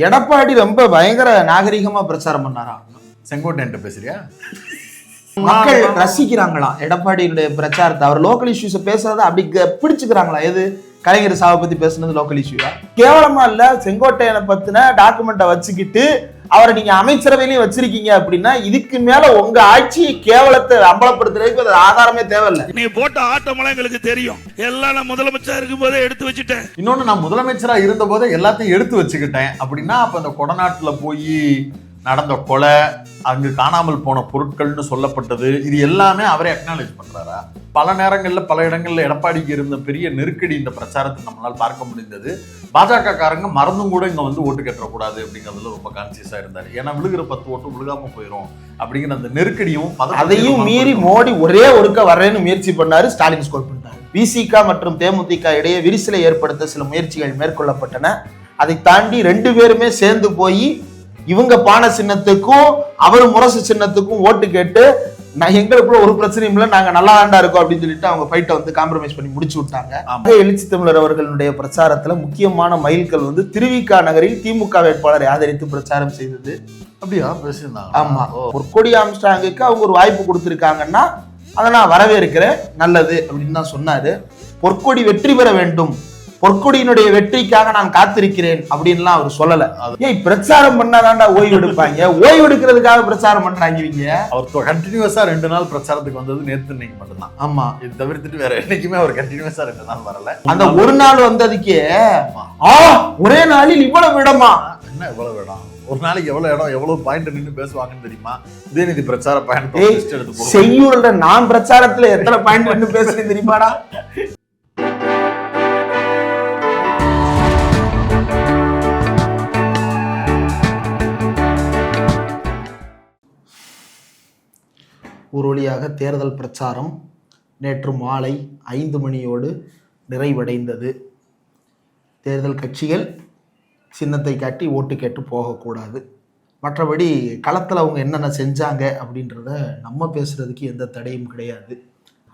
எடப்பாடி ரொம்ப பயங்கர நாகரிகமா பிரச்சாரம் பண்ணாரா? செங்கோட்டையன் பேசுறியா? மக்கள் ரசிக்கிறாங்களாம் எடப்பாடியுடைய பிரச்சாரத்தை. அவர் லோக்கல் இஷ்யூஸை பேசுறத அப்படி பிடிச்சுக்கிறாங்களா? எது கலைஞர் சாவை பத்தி பேசுனது லோக்கல் இஷ்யூவா? கேவலமா இல்ல? செங்கோட்டையனை பத்தின டாக்குமெண்ட்டை வச்சுக்கிட்டு அவரை நீங்க அமைச்சரவையிலையும் வச்சிருக்கீங்க அப்படின்னா இதுக்கு மேல உங்க ஆட்சி கேவலத்தை அம்பலப்படுத்துறதுக்கு அது ஆதாரமே தேவையில்லை. நீ போட்ட ஆட்டமெல்லாம் எங்களுக்கு தெரியும். எல்லாம் நான் முதலமைச்சரா இருக்கும் போதே எடுத்து வச்சுட்டேன். இன்னொன்னு, நான் முதலமைச்சரா இருந்த போதே எல்லாத்தையும் எடுத்து வச்சுக்கிட்டேன் அப்படின்னா அப்ப இந்த கொடநாட்டுல போய் நடந்த கொலை, அங்கு காணாமல் போன பொருட்கள்னு சொல்லப்பட்டது, இது எல்லாமே அவரே அக்னாலேஜ் பண்றாரா? பல நேரங்கள்ல பல இடங்கள்ல எடப்பாடிக்கு இருந்த பெரிய நெருக்கடி இந்த பிரச்சாரத்தை நம்மளால் பார்க்க முடிந்தது. பாஜக காரங்க மறந்தும் கூட இங்க வந்து ஓட்டு கட்டக்கூடாது அப்படிங்கிறதுல ரொம்ப கான்சியஸா இருந்தாரு. ஏன்னா விழுகிற 10 ஓட்டு விழுகாம போயிடும் அப்படிங்கிற அந்த நெருக்கடியும் அதையும் மீறி மோடி ஒரே ஒருக்க வர்றேன்னு முயற்சி பண்ணாரு. ஸ்டாலின் ஸ்கோர் பண்ணாரு. விசிக மற்றும் தேமுதிக இடையே விரிசலை ஏற்படுத்த சில முயற்சிகள் மேற்கொள்ளப்பட்டன. அதை தாண்டி 2 பேருமே சேர்ந்து போய் இவங்க பானை சின்னத்துக்கும் அவரு முரசு சின்னத்துக்கும் ஓட்டு கேட்டு நான் எங்களுக்குள்ள ஒரு பிரச்சனையும் இல்லை, நாங்க நல்லா தாண்டா இருக்கோம் அப்படின்னு சொல்லிட்டு அவங்க ஃபைட்டை வந்து காம்ப்ரமைஸ் பண்ணி முடிச்சு விட்டாங்க. எழுச்சி தமிழர் அவர்களுடைய பிரச்சாரத்துல முக்கியமான மைல்கல் வந்து திருவிக நகரில் திமுக வேட்பாளரை ஆதரித்து பிரச்சாரம் செய்தது. அப்படியா பேசியிருந்தாங்க? ஆமா. பொற்கொடி ஆம்ஸ்ட்ராங்குக்கு அவங்க ஒரு வாய்ப்பு கொடுத்திருக்காங்கன்னா அதை நான் வரவேற்கிறேன், நல்லது அப்படின்னு தான் சொன்னாரு. பொற்கொடி வெற்றி பெற வேண்டும், பொற்கொடியினுடைய வெற்றிக்காக நான் காத்திருக்கிறேன் அப்படின்லாம் அவர் சொல்லல. ஏய், பிரச்சாரம் பண்ணாதாண்டா ஓய்வு எடுப்பாங்க, ஓய்வு எடுக்கிறதுக்காக பிரச்சாரம் பண்றாங்க இவங்க. அவர் கண்டினியூஸா 2 நாள் பிரச்சாரத்துக்கு வந்தது நேத்து இன்னைக்கு மட்டும்தான். ஆமா, இது தவிர்த்துட்டு வேற என்னைக்குமே அவர் கண்டினியூஸா 2 நாள் வரல. அந்த ஒரு நாள் வந்ததுக்கே ஒரே நாளில் இவ்வளவு இடமா? என்ன இவ்வளவு இடம்? ஒரு நாளைக்கு எவ்வளவு இடம், எவ்வளவு பாயிண்ட் நின்று பேசுவாங்கன்னு தெரியுமா? உதயநிதி பிரச்சார பாயிண்ட் செய்யூர்ல நான் பிரச்சாரத்துல எத்தனை பாயிண்ட் நின்று பேசுறேன் தெரியுமாடா? ஒரு வழியாக தேர்தல் பிரச்சாரம் நேற்று மாலை 5 மணியோடு நிறைவடைந்தது. தேர்தல் கட்சிகள் சின்னத்தை காட்டி ஓட்டு கேட்டு போகக்கூடாது. மற்றபடி களத்தில் அவங்க என்னென்ன செஞ்சாங்க அப்படின்றத நம்ம பேசுறதுக்கு எந்த தடையும் கிடையாது.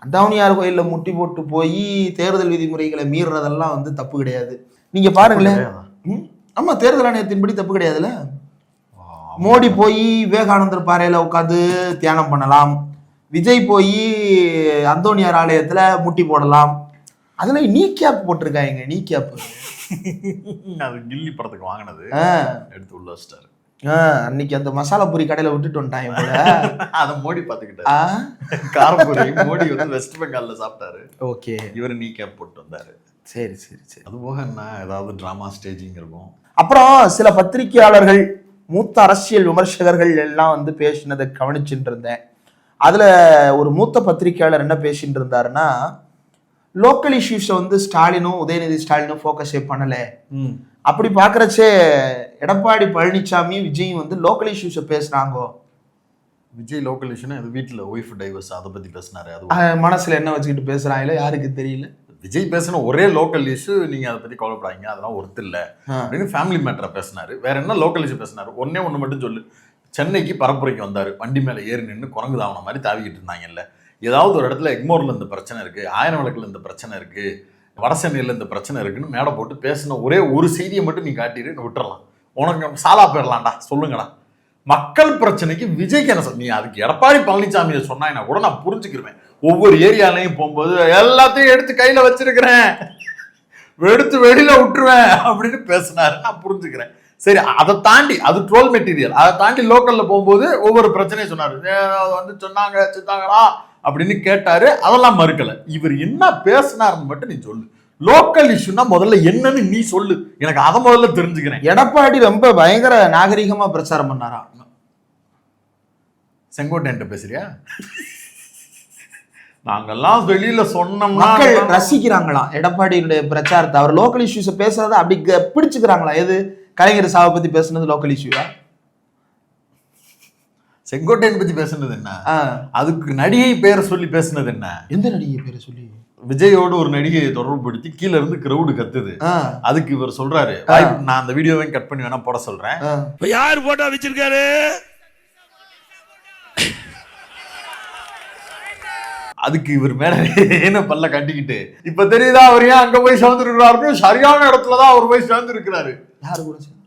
அந்தோனியார் கோயிலில் முட்டி போட்டு போய் தேர்தல் விதிமுறைகளை மீறுறதெல்லாம் வந்து தப்பு கிடையாது. நீங்கள் பாருங்களேன். ஆமாம், தேர்தல் ஆணையத்தின்படி தப்பு கிடையாதுல்ல. மோடி போய் விவேகானந்தர் பாறையில் உட்காந்து தியானம் பண்ணலாம், விஜய் போய் அந்தோனியார் ஆலயத்துல முட்டி போடலாம். அதுல நீ கேப் போட்டிருக்காங்க. நீ கேப் அது கில்லி படத்துக்கு வாங்கினது எடுத்து உள்ள வச்சிட்டாரு. அன்னைக்கு அந்த மசாலா பூரி கடையில விட்டுட்டு வந்துட்டாங்க போல. அதை மோடி பாத்துக்கிட்டாரு. காரப்பூரி மோடி வந்து வெஸ்ட் பெங்கால்ல சாப்பிட்டாரு. ஓகே, இவரு நீ கேப் போட்டு வந்தாரு. சரி சரி சரி. அது போக என்ன ஏதாவது டிராமா ஸ்டேஜிங் இருக்கும். அப்புறம் சில பத்திரிகையாளர்கள், மூத்த அரசியல் விமர்சகர்கள் எல்லாம் வந்து பேசினதை கவனிச்சுட்டு இருந்தேன். அதுல ஒரு மூத்த பத்திரிகையாளர் என்ன பேசிட்டு இருந்தாருன்னா, லோக்கல் இஷ்யூஸை வந்து ஸ்டாலினும் உதயநிதி ஸ்டாலினும் ஃபோக்கஸே பண்ணல. அப்படி பாக்குறச்சே எடப்பாடி பழனிசாமி விஜயும் வந்து லோக்கல் இஷ்யூஸை பேசுறாங்கோ. விஜய் லோக்கல் இஷ்யூனா அது வீட்டுல ஒய்ஃப் டைவர்ஸ் அதை பத்தி பேசினாரு. அது மனசுல என்ன வச்சுக்கிட்டு பேசுறாங்களோ யாருக்கு தெரியல. விஜய் பேசின ஒரே லோக்கல் இஷ்யூ, நீங்க அதை பத்தி கவலைப்படாதீங்க, அதெல்லாம் ஒருத்தர் இல்ல அப்படின்னு ஃபேமிலி மேட்டரை பேசினாரு. வேற என்ன லோக்கல் இஷ்யூ பேசினாரு? ஒண்ணு மட்டும் சொல்லு. சென்னைக்கு பரப்புரைக்கு வந்தாரு, வண்டி மேல ஏறி நின்று குரங்கு தாவன மாதிரி தாவிக்கிட்டு இருந்தாங்கல்ல. ஏதாவது ஒரு இடத்துல எக்மோர்ல இந்த பிரச்சனை இருக்கு, ஆயிரம் விளக்குல இந்த பிரச்சனை இருக்கு, வட சென்னையில இந்த பிரச்சனை இருக்குன்னு மேடை போட்டு பேசின ஒரே ஒரு செய்தியை மட்டும் நீ காட்டிட்டு விட்டுறலாம். உனக்கு சாலா போயிடலாம்டா, சொல்லுங்கடா. மக்கள் பிரச்சனைக்கு விஜய்க்கு என்ன நீ அதுக்கு எடப்பாடி பழனிசாமியை சொன்னாங்கன்னா கூட நான் புரிஞ்சுக்கிருவேன். ஒவ்வொரு ஏரியாலையும் போகும்போது எல்லாத்தையும் எடுத்து கையில வச்சிருக்கிறேன், எடுத்து வெளியில விட்டுருவேன் அப்படின்னு பேசினாரு, நான் புரிஞ்சுக்கிறேன். சரி, அதை தாண்டி அது ட்ரோல் மெட்டீரியல். அதை தாண்டி லோக்கல்ல போகும்போது ஒவ்வொரு பிரச்சனையும் சொன்னாரு. வந்து சொன்னாங்களா அப்படின்னு கேட்டாரு, அதெல்லாம் மறுக்கல. இவர் என்ன பேசினாருன்னு மட்டும் நீ சொல்லு. லோக்கல் இஷ்யூனா முதல்ல என்னன்னு நீ சொல்லு, எனக்கு அதை முதல்ல தெரிஞ்சுக்கிறேன். எடப்பாடி ரொம்ப பயங்கர நாகரிகமா பிரச்சாரம் பண்ணாரா? செங்கோட்டையன் பேசுறியா? நாங்கெல்லாம் வெளியில சொன்னோம்னா மக்கள் ரசிக்கிறாங்களாம் எடப்பாடியுடைய பிரச்சாரத்தை. அவர் லோக்கல் இஷ்யூஸை பேசுறத அப்படி பிடிச்சுக்கிறாங்களா? எது கலைஞர் சாவை பத்தி பேசுனது லோக்கல் இஷ்யூவா? செங்கோட்டையன் பத்தி பேசுனது என்ன? அதுக்கு நடிகை பேரை சொல்லி பேசுனது என்ன? எந்த நடிகை பேரை சொல்லி? விஜயோடு ஒரு நடிகையை தொடர்புபடுத்தி கீழ இருந்து கிரௌடு கத்துது. அதுக்கு இவர் சொல்றாரு, நான் அந்த வீடியோவை கட் பண்ணி வேணா போட சொல்றேன். யார் போட்டோ வச்சிருக்காரு? அதுக்கு இவர் மேல என்ன பல்ல கட்டிக்கிட்டு இப்ப தெரியுதா அவர் ஏன் அங்க போய் சேர்ந்து இருக்கிறாரு? சரியான இடத்துலதான் அவர் போய் சேர்ந்து இருக்கிறாரு.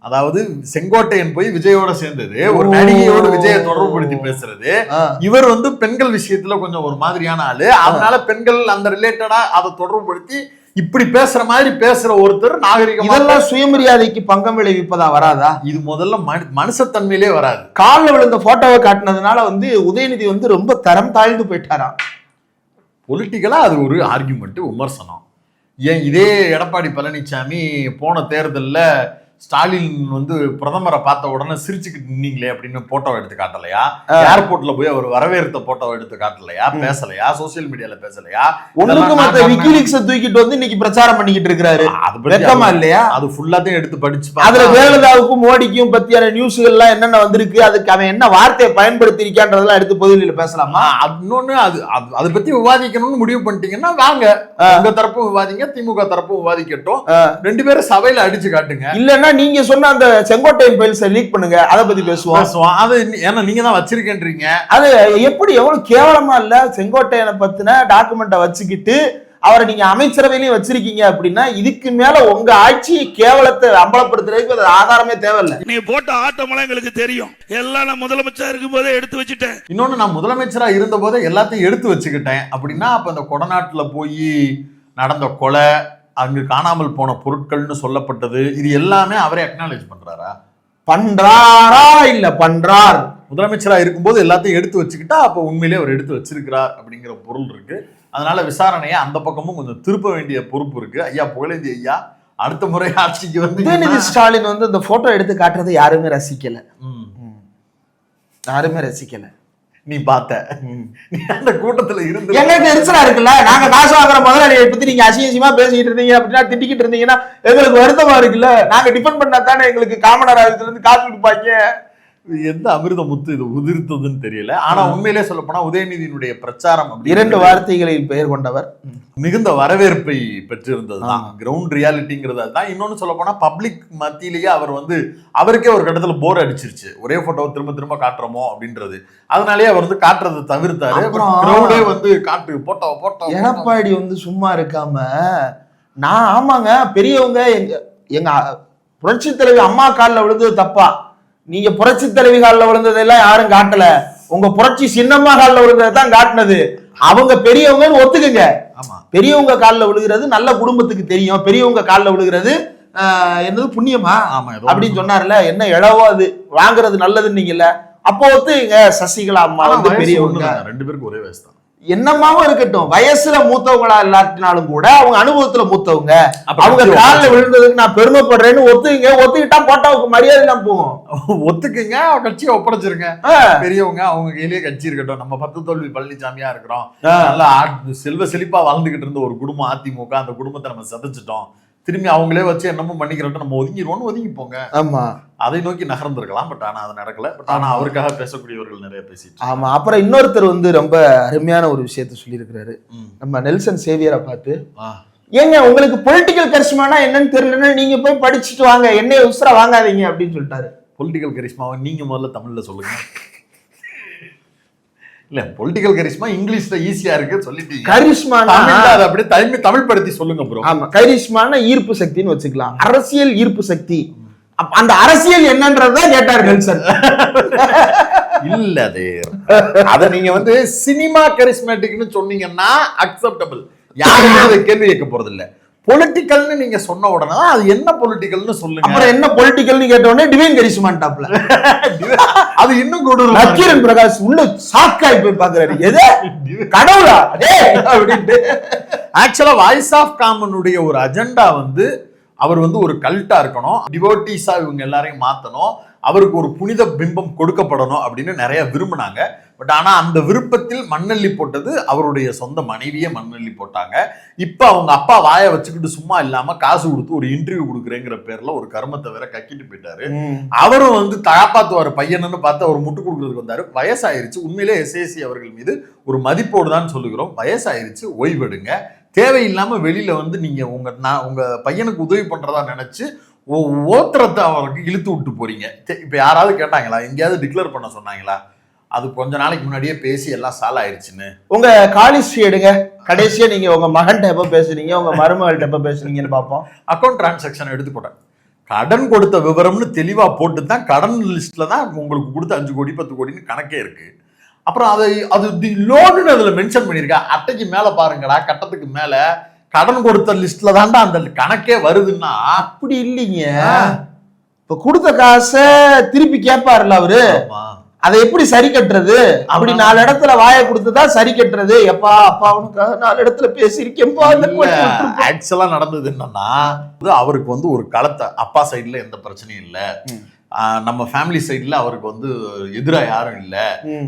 அதாவது செங்கோட்டையன் போய் விஜயோட சேர்ந்தது, ஒரு நடிகையோடு விஜயை தொடர்புபடுத்தி பேசுறது. இவர் வந்து பெண்கள் விஷயத்துல கொஞ்சம் ஒரு மாதிரியான ஆளு, அதனால பெண்கள் அந்த ரிலேட்டடா அதை தொடர்புபடுத்தி இப்படி பேசுற மாதிரி பேசுற ஒருத்தர் நாகரிகம். இதெல்லாம் சுயமரியாதைக்கு பங்கம் விளைவிப்பதா வராதா? இது முதல்ல மனுஷத்தன்மையிலே வராது. காலில் விழுந்த போட்டோவை காட்டினதுனால வந்து உதயநிதி வந்து ரொம்ப தரம் தாழ்ந்து போயிட்டாராம். பொலிட்டிக்கலா அது ஒரு ஆர்கியூமெண்ட், விமர்சனம். ஏன் இதே எடப்பாடி பழனிசாமி போன தேர்தல்ல ஸ்டாலின் வந்து பிரதமரை பார்த்த உடனே சிரிச்சுக்கிட்டு நின்னீங்களே அப்படின்னு போட்டோ எடுத்து காட்டலையா? ஏர்போர்ட்ல போய் அவர் வரவேற்ற போட்டோ எடுத்து காட்டலையா? பேசலையா? சோசியல் மீடியால பேசலையா? ஒண்ணுக்கு மத்த விக்கிலீக்ஸ தூக்கிட்டு வந்து இன்னைக்கு பிரச்சாரம் பண்ணிக்கிட்டு இருக்காரு. வெக்கமா இல்லையா? அது ஃபுல்லாத்தையும் எடுத்து படிச்சு அதுல ஜெயலலிதாவுக்கும் மோடிக்கும் பத்தியான நியூஸ்கள் எல்லாம் என்னென்ன வந்திருக்கு, அதுக்கு அவன் என்ன வார்த்தையை பயன்படுத்தி இருக்கான்றதெல்லாம் எடுத்து பொதுவெளியில பேசலாமா? இன்னொன்னு அதை பத்தி விவாதிக்கணும்னு முடிவு பண்ணிட்டீங்கன்னா வாங்க, உங்க தரப்பும் விவாதிங்க, திமுக தரப்பும் விவாதிக்கட்டும், 2 பேரும் சபையில அடிச்சு காட்டுங்க. இல்லன்னா நீங்க சொன்ன அந்த செங்கோட்டையன் ஃபைல்ஸை லீக் பண்ணுங்க, அதை பத்தி பேசுவோம். அது ஏன்னா நீங்க தான் வச்சிருக்கேன்றீங்க. அது எப்படி எவ்வளவு கேவலமா இல்ல? செங்கோட்டையனை பத்தின டாக்குமெண்ட்டை வச்சுக்கிட்டு அவரை நீங்க அமைச்சரவையிலையும் வச்சிருக்கீங்க அப்படின்னா இதுக்கு மேல உங்க ஆட்சி கேவலத்தை அம்பலப்படுத்துறதுக்கு அது ஆதாரமே தேவையில்லை. நீ போட்ட ஆட்டமெல்லாம் எங்களுக்கு தெரியும். எல்லாம் நான் முதலமைச்சரா இருக்கும் போதே எடுத்து வச்சுட்டேன். இன்னொன்னு, நான் முதலமைச்சரா இருந்த போதே எல்லாத்தையும் எடுத்து வச்சுக்கிட்டேன் அப்படின்னா அப்ப இந்த கொடநாட்டுல போய் நடந்த கொலை, அங்கு காணாமல் போன பொருட்கள்னு சொல்லப்பட்டது, இது எல்லாமே அவரே அக்னாலேஜ் பண்றாரா? பண்றாரா? இல்ல பண்றார். முதலமைச்சரா இருக்கும்போது எல்லாத்தையும் எடுத்து வச்சுக்கிட்டா அப்ப உண்மையிலே அவர் எடுத்து வச்சிருக்கிறார் அப்படிங்கிற பொருள் இருக்கு. அதனால விசாரணையை அந்த பக்கமும் கொஞ்சம் திருப்ப வேண்டிய பொறுப்பு இருக்கு. ஐயா புகழேந்தி ஐயா, அடுத்த முறை ஆட்சிக்கு வந்து உதயநிதி ஸ்டாலின் வந்து இந்த போட்டோ எடுத்து காட்டுறது யாருமே ரசிக்கல. யாருமே ரசிக்கல. நீ பார்த்த, நீ அந்த கூட்டத்துல இருந்து எங்களுக்கு எரிச்சலா இருக்குல்ல. நாங்க காசு வாங்குற முதலாளியை பத்தி நீங்க அசிங்கமா பேசிக்கிட்டு இருந்தீங்க அப்படின்னா, திட்டிக்கிட்டு இருந்தீங்கன்னா எங்களுக்கு வருத்தமா இருக்குல்ல. நாங்க டிபெண்ட் பண்ணா தானே எங்களுக்கு காமனர் ஆயிரத்துல இருந்து காசு கொடுப்பாங்க. எந்த அமிர்த முத்து இது உதிர்த்ததுன்னு தெரியல. ஆனா உண்மையிலே சொல்ல போனா உதயநிதியினுடைய பிரச்சாரம் 2 வார்த்தைகளில் பெயர் கொண்டவர் மிகுந்த வரவேற்பை பெற்றிருந்ததுதான். கிரவுண்ட் ரியாலிட்டிங்கிறது அதுதான். இன்னொன்னு சொல்ல போனா பப்ளிக் மத்தியிலேயே அவர் வந்து அவருக்கே ஒரு கட்டத்துல போர் அடிச்சிருச்சு, ஒரே போட்டோவை திரும்ப திரும்ப காட்டுறோமோ அப்படின்றது. அதனாலேயே அவர் வந்து காட்டுறதை தவிர்த்தாரு. கிரவுடே வந்து காட்டு போட்டோ. எடப்பாடி வந்து சும்மா இருக்காம, நான் ஆமாங்க பெரியவங்க எங்க புரட்சி தலைவி அம்மா காலில் விழுந்தது தப்பா? நீங்க புரட்சி தலைவி காலில் விழுந்ததெல்லாம் யாரும் காட்டல, உங்க புரட்சி சின்னம்மா காலில் விழுந்ததை தான் காட்டினது. அவங்க பெரியவங்கன்னு ஒத்துக்குங்க. பெரியவங்க காலில் விழுகிறது நல்ல குடும்பத்துக்கு தெரியும். பெரியவங்க காலில் விழுகிறது என்னது புண்ணியமா அப்படின்னு சொன்னார்ல. என்ன இளவோ அது வாங்குறது நல்லதுன்னு நீங்கல்ல, அப்போ ஒத்துங்க. சசிகலா அம்மா வந்து பெரியவங்க, 2 பேருக்கு ஒரே வயசு தான். என்னமாவும் இருக்கட்டும், வயசுல மூத்தவங்களா இல்லாட்டினாலும் கூட அவங்க அனுபவத்துல மூத்தவங்க. அவங்க காலில் விழுந்ததுக்கு நான் பெருமைப்படுறேன்னு ஒத்துக்குங்க. ஒத்துக்கிட்டா போட்டாவுக்கு மரியாதை எல்லாம் போகும். ஒத்துக்குங்க, கட்சியை ஒப்படைச்சிருங்க. பெரியவங்க அவங்க கையிலேயே கட்சி இருக்கட்டும். நம்ம 10 தோல்வி பழனிசாமியா இருக்கிறோம், நல்லா செல்வ செழிப்பா வாழ்ந்துகிட்டு இருந்த ஒரு குடும்பம் அதிமுக. அந்த குடும்பத்தை நம்ம சதைச்சிட்டோம், திரும்பி அவங்களே வச்சு என்னமோ பண்ணிக்கிறோம், நம்ம ஒதுங்கி போங்க. ஆமா, அதை நோக்கி நகர்ந்திருக்கலாம். பட் ஆனா அது நடக்கல. பட் ஆனா அவருக்காக பேசக்கூடியவர்கள் நிறைய பேசிட்டு. ஆமா, அப்புறம் இன்னொருத்தர் வந்து ரொம்ப அருமையான ஒரு விஷயத்த சொல்லியிருக்கிறாரு. நம்ம நெல்சன் சேவியரை பார்த்து, ஏங்க உங்களுக்கு பொலிட்டிக்கல் கரிஷ்மானா என்னன்னு தெரியலன்னா நீங்க போய் படிச்சுட்டு வாங்க, என்னைய உசுரா வாங்காதீங்க அப்படின்னு சொல்லிட்டாரு. பொலிட்டிக்கல் கரிஷ்மாவை நீங்க முதல்ல தமிழ்ல சொல்லுங்க. இல்ல, பொலிட்டிக்கல் கரிஷ்மா இங்கிலீஷ்ல ஈஸியா இருக்கு சொல்லிட்டீங்க. கரிஷ்மா அதை அப்படியே தமிழ் படுத்தி சொல்லுங்க ப்ரோ. ஆமா, கரிஷ்மான ஈர்ப்பு சக்தின்னு வச்சுக்கலாம். அரசியல் ஈர்ப்பு சக்தி, அந்த அரசியல் என்னன்றதான் கேட்டார் நெல்சன். இல்ல, அத நீங்க வந்து சினிமா கரிஸ்மேட்டிக்னு சொன்னீங்கன்னா அக்செப்டபிள், யாருமே அதை கேள்வி கேட்க போறது இல்ல. பொலிட்டிக்கல்னு நீங்க சொன்ன உடனே அது என்ன பொலிட்டிக்கல்னு சொல்லுங்க. அப்புறம் என்ன பொலிட்டிக்கல்னு கேட்ட உடனே டிவைன் கரிஷ்மான்டாப்ல அது இன்னும் கூட நக்கீரன் பிரகாஷ் உள்ள சாக்காய் போய் பாக்குறாரு. எது கடவுளா அப்படின்ட்டு. ஆக்சுவலா வாய்ஸ் ஆஃப் காமனுடைய ஒரு அஜெண்டா வந்து அவர் வந்து ஒரு கல்ட்டா இருக்கணும், டிவோட்டீஸா இவங்க எல்லாரையும் மாத்தணும், அவருக்கு ஒரு புனித பிம்பம் கொடுக்கப்படணும் அப்படின்னு நிறைய விரும்பினாங்க. பட் ஆனா அந்த விருப்பத்தில் மண்ணள்ளி போட்டது அவருடைய சொந்த மனைவியே மண்ணள்ளி போட்டாங்க. இப்ப அவங்க அப்பா வாயை வச்சுக்கிட்டு சும்மா இல்லாம காசு கொடுத்து ஒரு இன்டர்வியூ கொடுக்குறேங்கிற பேர்ல ஒரு கருமத்தை வேற கக்கிட்டு போயிட்டாரு. அவரும் வந்து காப்பாத்துவாரு பையன்னு பார்த்து அவர் முட்டு கொடுக்கறதுக்கு வந்தாரு. வயசாயிருச்சு. உண்மையிலே எஸ்ஏசி அவர்கள் மீது ஒரு மதிப்போடு தான் சொல்லுகிறோம். வயசாயிருச்சு, ஓய்வெடுங்க. தேவையில்லாம வெளியில வந்து நீங்க உங்க பையனுக்கு உதவி பண்றதா நினைச்சு ஓத்திரத்தை அவருக்கு இழுத்து விட்டு போறீங்க. இப்ப யாராவது கேட்டாங்களா, எங்கேயாவது டிக்ளேர் பண்ண சொன்னாங்களா? அது கொஞ்ச நாளைக்கு முன்னாடியே பேசி எல்லாம் சால் ஆயிடுச்சுன்னு. உங்க காலிஸ்ட்ரி எடுங்க, கடைசியா நீங்க உங்க மகன்கிட்ட எப்ப பேசுறீங்க, உங்க மருமகள்கிட்ட எப்ப பேசுறீங்கன்னு பார்ப்போம். அக்கௌண்ட் டிரான்சாக்ஷன் எடுத்து போட்டேன். கடன் கொடுத்த விவரம்னு தெளிவா போட்டு தான் கடன் லிஸ்ட்ல தான் உங்களுக்கு கொடுத்த 5 கோடி 10 கோடின்னு கணக்கே இருக்கு. அப்புறம் அது லோன்னு அதுல மென்ஷன் பண்ணிருக்கா. அட்டைக்கு மேல பாருங்கடா, கட்டத்துக்கு மேல கடன் கொடுத்த லிஸ்ட்ல தான்டா அந்த கணக்கே வருதுன்னா. அப்படி இல்லைங்க, இப்ப கொடுத்த காசை திருப்பி கேட்பாருல்ல அவரு, அதை எப்படி சரி கட்டுறது? அப்படி 4 இடத்துல வாயை கொடுத்துதான் சரி கட்டுறது. எப்பா அப்பா அவனுக்காக 4 இடத்துல பேசியிருக்கேன்பா. ஆக்சுவலா நடந்தது என்னன்னா, அவருக்கு வந்து ஒரு காலத்தை அப்பா சைட்ல எந்த பிரச்சனையும் இல்ல, நம்ம ஃபேமிலி சைட்ல அவருக்கு வந்து எதிரா யாரும் இல்ல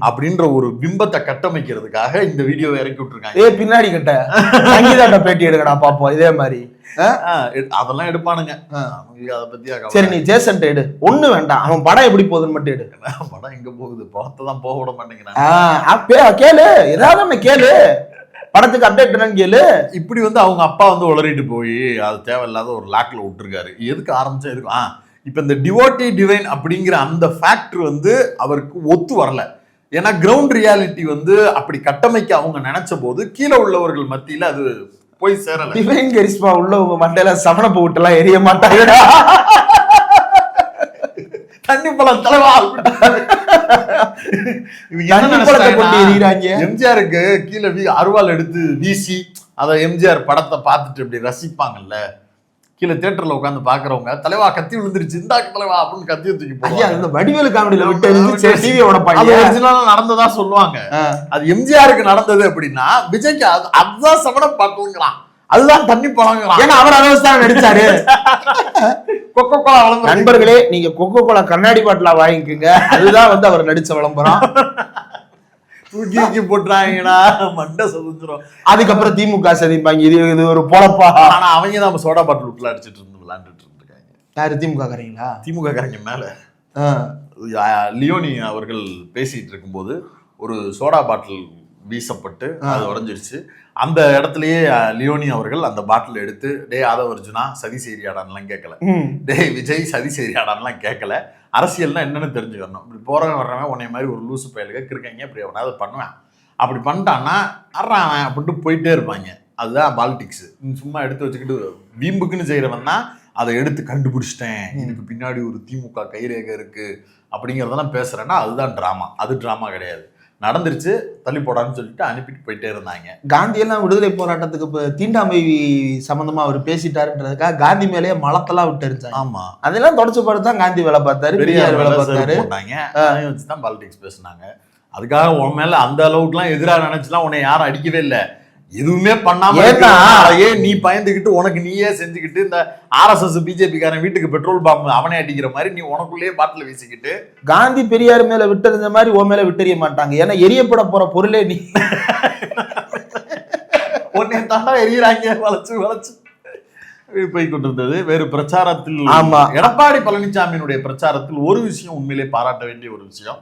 அப்படின்ற ஒரு பிம்பத்தை கட்டமைக்கிறதுக்காக இந்த வீடியோவை இறக்கி விட்டுருக்காங்க. பின்னாடி கிட்ட சங்கீதாட்ட பேட்டி எடுக்கடா பாப்போம் இதே மாதிரி. அதெல்லாம் எடுப்பானுங்க, அதை பத்தி. சரி நீ ஜேசன் எடு, ஒண்ணு வேண்டாம், அவன் படம் எப்படி போகுதுன்னு மட்டும் எடு. படம் எங்க போகுது, படத்தான் போக விட மாட்டேங்கிறான். கேளு, ஏதாவது கேளு, படத்துக்கு அப்டேட் என்னன்னு கேளு. இப்படி வந்து அவங்க அப்பா வந்து உளறிட்டு போய் அது தேவையில்லாத ஒரு லாக்ல விட்டுருக்காரு. எதுக்கு ஆரம்பிச்சா எதுக்கு இப்ப இந்த டிவோட்டி டிவைன் அப்படிங்கிற அந்த ஃபேக்டர் வந்து அவருக்கு ஒத்து வரல. ஏன்னா கிரவுண்ட் ரியாலிட்டி வந்து அப்படி கட்டமைக்க அவங்க நினைச்ச போது கீழே உள்ளவர்கள் மத்தியில அது போய் சேரல. டிவைன் கரிஸ்மா உள்ளவங்க மண்டையில சமணப்பு விட்டுலாம் எரிய மாட்டாங்கடா. தண்ணி பழம் தலைவா எம்ஜிஆருக்கு கீழே அருவாள் எடுத்து வீசி அதை எம்ஜிஆர் படத்தை பார்த்துட்டு இப்படி ரசிப்பாங்கல்ல, கீழே தியேட்டர்ல உட்காந்து பாக்குறவங்க, தலைவா கத்தி விழுந்துருச்சு இந்தாக்கு தலைவா அப்படின்னு கத்தி தூக்கி போவாங்க. வடிவேலு காமெடியில விட்டு நடந்ததா சொல்லுவாங்க. அது எம்ஜிஆருக்கு நடந்தது அப்படின்னா விஜய்க்கு அதுதான் சமண பாட்டுங்கிறான், அதுதான் தண்ணி பழங்கிறான். ஏன்னா அவர் அரவஸ்தான் நடிச்சாரு. கொக்கோ கோலா விளம்பரம். நண்பர்களே, நீங்க கொக்கோ கோலா கண்ணாடி பாட்டிலா வாங்கிக்கோங்க, அதுதான் வந்து அவர் நடிச்ச விளம்பரம். தூக்கி போட்டுறாங்கடா, மண்டை சதுந்துரும். அதுக்கப்புறம் திமுக சதிப்பாங்க, இது ஒரு பொழப்பா. ஆனா அவங்க தான் சோடா பாட்டில் விட்டுல அடிச்சிட்டு இருந்து விளையாண்டுட்டு இருக்காங்க. யாரு, திமுக காரங்களா? திமுக காரங்க மேல லியோனி அவர்கள் பேசிட்டு இருக்கும்போது ஒரு சோடா பாட்டில் வீசப்பட்டு அது உடஞ்சிருச்சு. அந்த இடத்துலயே லியோனி அவர்கள் அந்த பாட்டில் எடுத்து, டே ஆதவ அர்ஜுனா சதி செய்தியாடான்லாம் கேட்கல, டே விஜய் சதி செய்தியாடான்லாம் கேட்கல, அரசியல்னா என்னன்னு தெரிஞ்சுக்கணும். இப்படி போறவன் வர்றவன் உன்னை மாதிரி ஒரு லூசு பயலுக்கு இருக்காங்க, இப்படி அவனாவது பண்ணுவேன், அப்படி பண்ணிட்டான்னா அறான் அப்படின்ட்டு போயிட்டே இருப்பாங்க. அதுதான் பாலிடிக்ஸ். சும்மா எடுத்து வச்சுக்கிட்டு வீம்புக்குன்னு செய்யறவன் தான் அதை எடுத்து கண்டுபிடிச்சிட்டேன், இதுக்கு பின்னாடி ஒரு திமுக கைரேகை இருக்கு அப்படிங்கிறதெல்லாம் பேசுறேன்னா அதுதான் டிராமா. அது டிராமா கிடையாது, நடந்துருச்சு தள்ளி போடான்னு சொல்லிட்டு அனுப்பிட்டு போயிட்டே இருந்தாங்க. காந்தி எல்லாம் விடுதலை போராட்டத்துக்கு இப்போ தீண்டாமை சம்பந்தமா அவர் பேசிட்டாருன்றதுக்காக காந்தி மேலேயே மலத்தெல்லாம் விட்டு இருந்தாங்க. ஆமா, அதெல்லாம் தொடச்சு பார்த்து தான் காந்தி வேலை பார்த்தாரு, பெரியார் வேலை பார்த்தாரு, போட்டாங்க. அதையும் வச்சுதான் பாலிடிக்ஸ் பேசினாங்க. அதுக்காக உன் மேல அந்த அளவுக்குலாம் எதிராக நினைச்சுலாம் உன்னை யாரும் அடிக்கவே இல்லை, எதுவுமே பண்ணாம ஏன் நீ பயந்துக்கிட்டு உனக்கு நீயே செஞ்சுக்கிட்டு இந்த RSS பிஜேபி காரன் வீட்டுக்கு பெட்ரோல் பாம்பு அவனே அடிக்கிற மாதிரி நீ உனக்குள்ளேயே பாட்டில் வீசிக்கிட்டு. காந்தி பெரியார் மேல விட்டுருந்த மாதிரி உன் மேல விட்டெறிய மாட்டாங்க, ஏன்னா எரியப்பட போற பொருளே நீ. உன்னை தாண்டா எரியறாங்க, வளைச்சு வளைச்சு போய் கொண்டிருந்தது. வேறு பிரச்சாரத்தில் எடப்பாடி பழனிசாமியினுடைய பிரச்சாரத்தில் ஒரு விஷயம் உண்மையிலே பாராட்ட வேண்டிய ஒரு விஷயம்,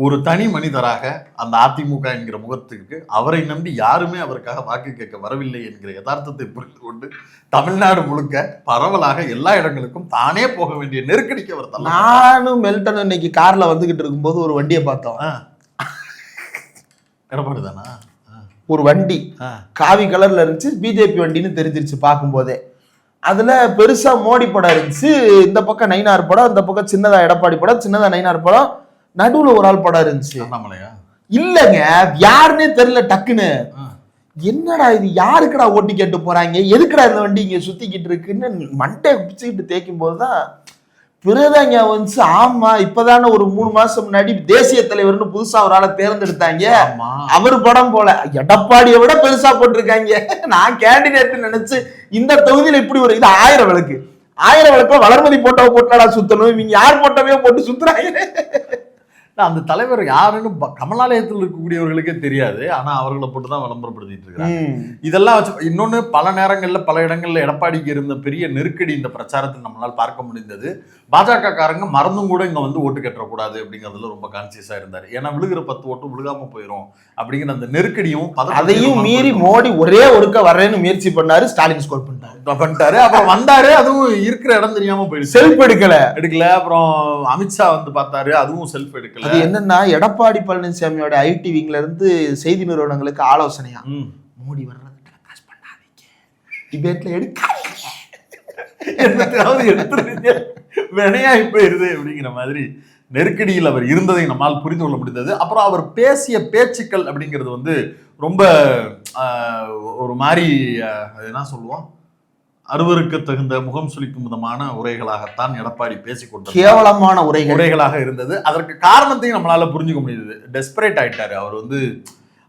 ஒரு தனி மனிதராக அந்த அதிமுக என்கிற முகத்துக்கு அவரை நம்பி யாருமே அவருக்காக வாக்கு கேட்க வரவில்லை என்கிற யதார்த்தத்தை புரிந்து கொண்டு தமிழ்நாடு முழுக்க பரவலாக எல்லா இடங்களுக்கும் தானே போக வேண்டிய நெருக்கடிக்கு அவர் தள்ள. நானும் மெல்டன் இன்னைக்கு கார்ல வந்துகிட்டு இருக்கும்போது ஒரு வண்டியை பார்த்தோம். எடப்பாடி தானா? ஒரு வண்டி காவி கலர்ல இருந்துச்சு, பிஜேபி வண்டின்னு தெரிஞ்சிருச்சு பார்க்கும் போதே. அதுல பெருசா மோடி படம் இருந்துச்சு, இந்த பக்கம் நயினார் படம், இந்த பக்கம் சின்னதா எடப்பாடி படம், சின்னதா நயினார் படம், நடுவுல ஒரு ஆள் படம் இருந்துச்சு. இல்லங்க யாருன்னே தெரியல. டக்குன்னு என்னடா இது, யாருக்குடா ஓட்டி கேட்டு போறாங்க, எதுக்குடா இந்த வண்டி இங்க சுத்திக்கிட்டு இருக்குன்னு மண்டை பிடிச்சிக்கிட்டு தேய்க்கும் போதுதான் பிறதாங்க வந்துச்சு. ஆமா, இப்பதானே ஒரு 3 மாசம் முன்னாடி தேசிய தலைவர்னு புதுசா ஒரு ஆளை தேர்ந்தெடுத்தாங்க, அவர் படம் போல எடப்பாடியை விட பெருசா போட்டிருக்காங்க. நான் கேண்டிடேட் நினைச்சு இந்த தொகுதியில இப்படி ஒரு இது 1000 விளக்கு வளர்மதி போட்டோவை போட்டாடா சுத்தணும், இவங்க யார் போட்டோவே போட்டு சுத்துறாங்க. அந்த தலைவர் யாருன்னு கமலாலயத்தில் இருக்கக்கூடியவர்களுக்கே தெரியாது, ஆனா அவர்களை போட்டுதான் விளம்பரப்படுத்திட்டு இருக்காங்க. இதெல்லாம் வச்சு இன்னொன்னு, பல நேரங்கள்ல பல இடங்கள்ல எடப்பாடிக்கு இருந்த பெரிய நெருக்கடி இந்த பிரச்சாரத்தில் நம்மளால் பார்க்க முடிந்தது. பாஜக காரங்க மறந்தும் கூட இங்க வந்து ஓட்டு கட்டக்கூடாது அப்படிங்கிறதுல ரொம்ப கான்சியஸா இருந்தாரு. ஏன்னா விழுகிற 10 ஓட்டு விழுகாம போயிடும் அப்படிங்கிற அந்த நெருக்கடியும் அதையும் மீறி மோடி ஒரே ஒருக்க வரேன்னு முயற்சி பண்ணாரு, ஸ்டாலின் ஸ்கோர் பண்ணிட்டாரு. அப்புறம் வந்தாரு, அதுவும் இருக்கிற இடம் தெரியாம போயிடுச்சு, செல்ஃப் எடுக்கல. அப்புறம் அமித்ஷா வந்து பார்த்தாரு, அதுவும் செல்ஃப் எடுக்கல. அது என்னன்னா, எடப்பாடி பழனிசாமியோட ஐடி விங்ல இருந்து செய்தி நிறுவனங்களுக்கு ஆலோசனையா, மோடி வர்றதுக்கு காசு பண்ணாதீங்க, டிபேட்ல எடுக்காதீங்க, என்னத்தாவது எடுத்துருங்க, வினையாகி போயிருது அப்படிங்கிற மாதிரி நெருக்கடியில் அவர் இருந்ததை நம்மால் புரிந்து கொள்ள முடிந்தது. அப்புறம் அவர் பேசிய பேச்சுக்கள் அப்படிங்கிறது வந்து ரொம்ப ஒரு மாதிரி என்ன சொல்லுவோம், அருவருக்கு தகுந்த முகம் சுளிக்கும் விதமான உரைகளாகத்தான் எடப்பாடி பேசிக்கொண்டு கேவலமான உரைகளாக இருந்தது. அதற்கு காரணத்தையும் நம்மளால புரிஞ்சுக்க முடியுது. டெஸ்பரேட் ஆயிட்டாரு அவர் வந்து.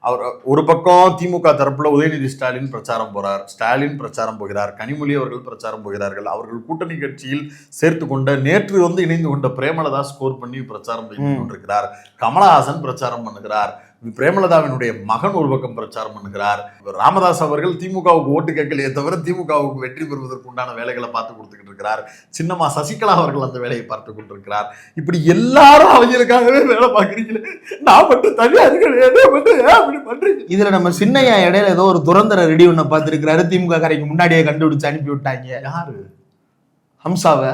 அவர் ஒரு பக்கம் திமுக தரப்புல உதயநிதி ஸ்டாலின் பிரச்சாரம் போறார், ஸ்டாலின் பிரச்சாரம் போகிறார், கனிமொழி அவர்கள் பிரச்சாரம் போகிறார்கள். அவர்கள் கூட்டணி கட்சியில் சேர்த்து கொண்ட நேற்று வந்து இணைந்து கொண்ட பிரேமலதா ஸ்கோர் பண்ணி பிரச்சாரம் செய்து கொண்டிருக்கிறார். கமலஹாசன் பிரச்சாரம் பண்ணுகிறார், பிரேமலதாவினுடைய மகன் ஒரு பக்கம் பிரச்சாரம் பண்ணுகிறார். ராமதாஸ் அவர்கள் திமுகவுக்கு ஓட்டு கேட்கலையே தவிர திமுகவுக்கு வெற்றி பெறுவதற்கு உண்டான வேலைகளை பார்த்து கொடுத்துக்கிட்டு இருக்கிறார். சின்னம்மா சசிகலா அவர்கள் அந்த வேலையை பார்த்து கொண்டிருக்கிறார். இப்படி எல்லாரும் அவங்களுக்காகவே வேலை பார்க்குறீங்களே, நான் மட்டும் தனியா இருக்கேன் பண்றீங்க. இதுல நம்ம சின்னையா இடையில ஏதோ ஒரு துரந்தர ரெடி ஒண்ண பார்த்திருக்கிறாரு, திமுக கரைக்கு முன்னாடியே கண்டுபிடிச்சு அனுப்பி விட்டாங்க. யாரு? ஹம்சாவை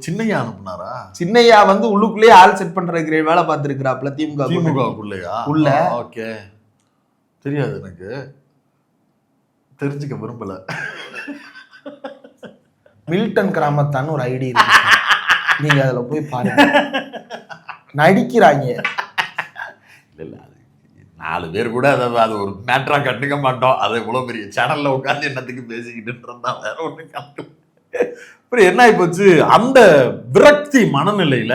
சின்னையா அனுப்புனாரா? சின்னையா வந்து உள்ளுக்குள்ளேயே ஆள் செட் பண்ற வேலை பார்த்திருக்கிறாப்ல திமுகவுக்குள்ளயா? உள்ள. ஓகே, தெரியாது எனக்கு, தெரிஞ்சுக்க விரும்பல. மில்டன் கிராமத்தான்னு ஒரு ஐடி இருக்கு, நீங்க அதுல போய் பாருங்க, நடிக்கிறாங்க. இல்ல 4 பேர் கூட அது ஒரு மேட்டரா கண்டுக்க மாட்டோம். அதை இவ்வளவு பெரிய சேனல்ல உட்காந்து என்னத்துக்கு பேசிக்கிட்டு இருந்தா வேற ஒண்ணு கண்டு. அப்புறம் என்ன ஆகி போச்சு, அந்த விரக்தி மனநிலையில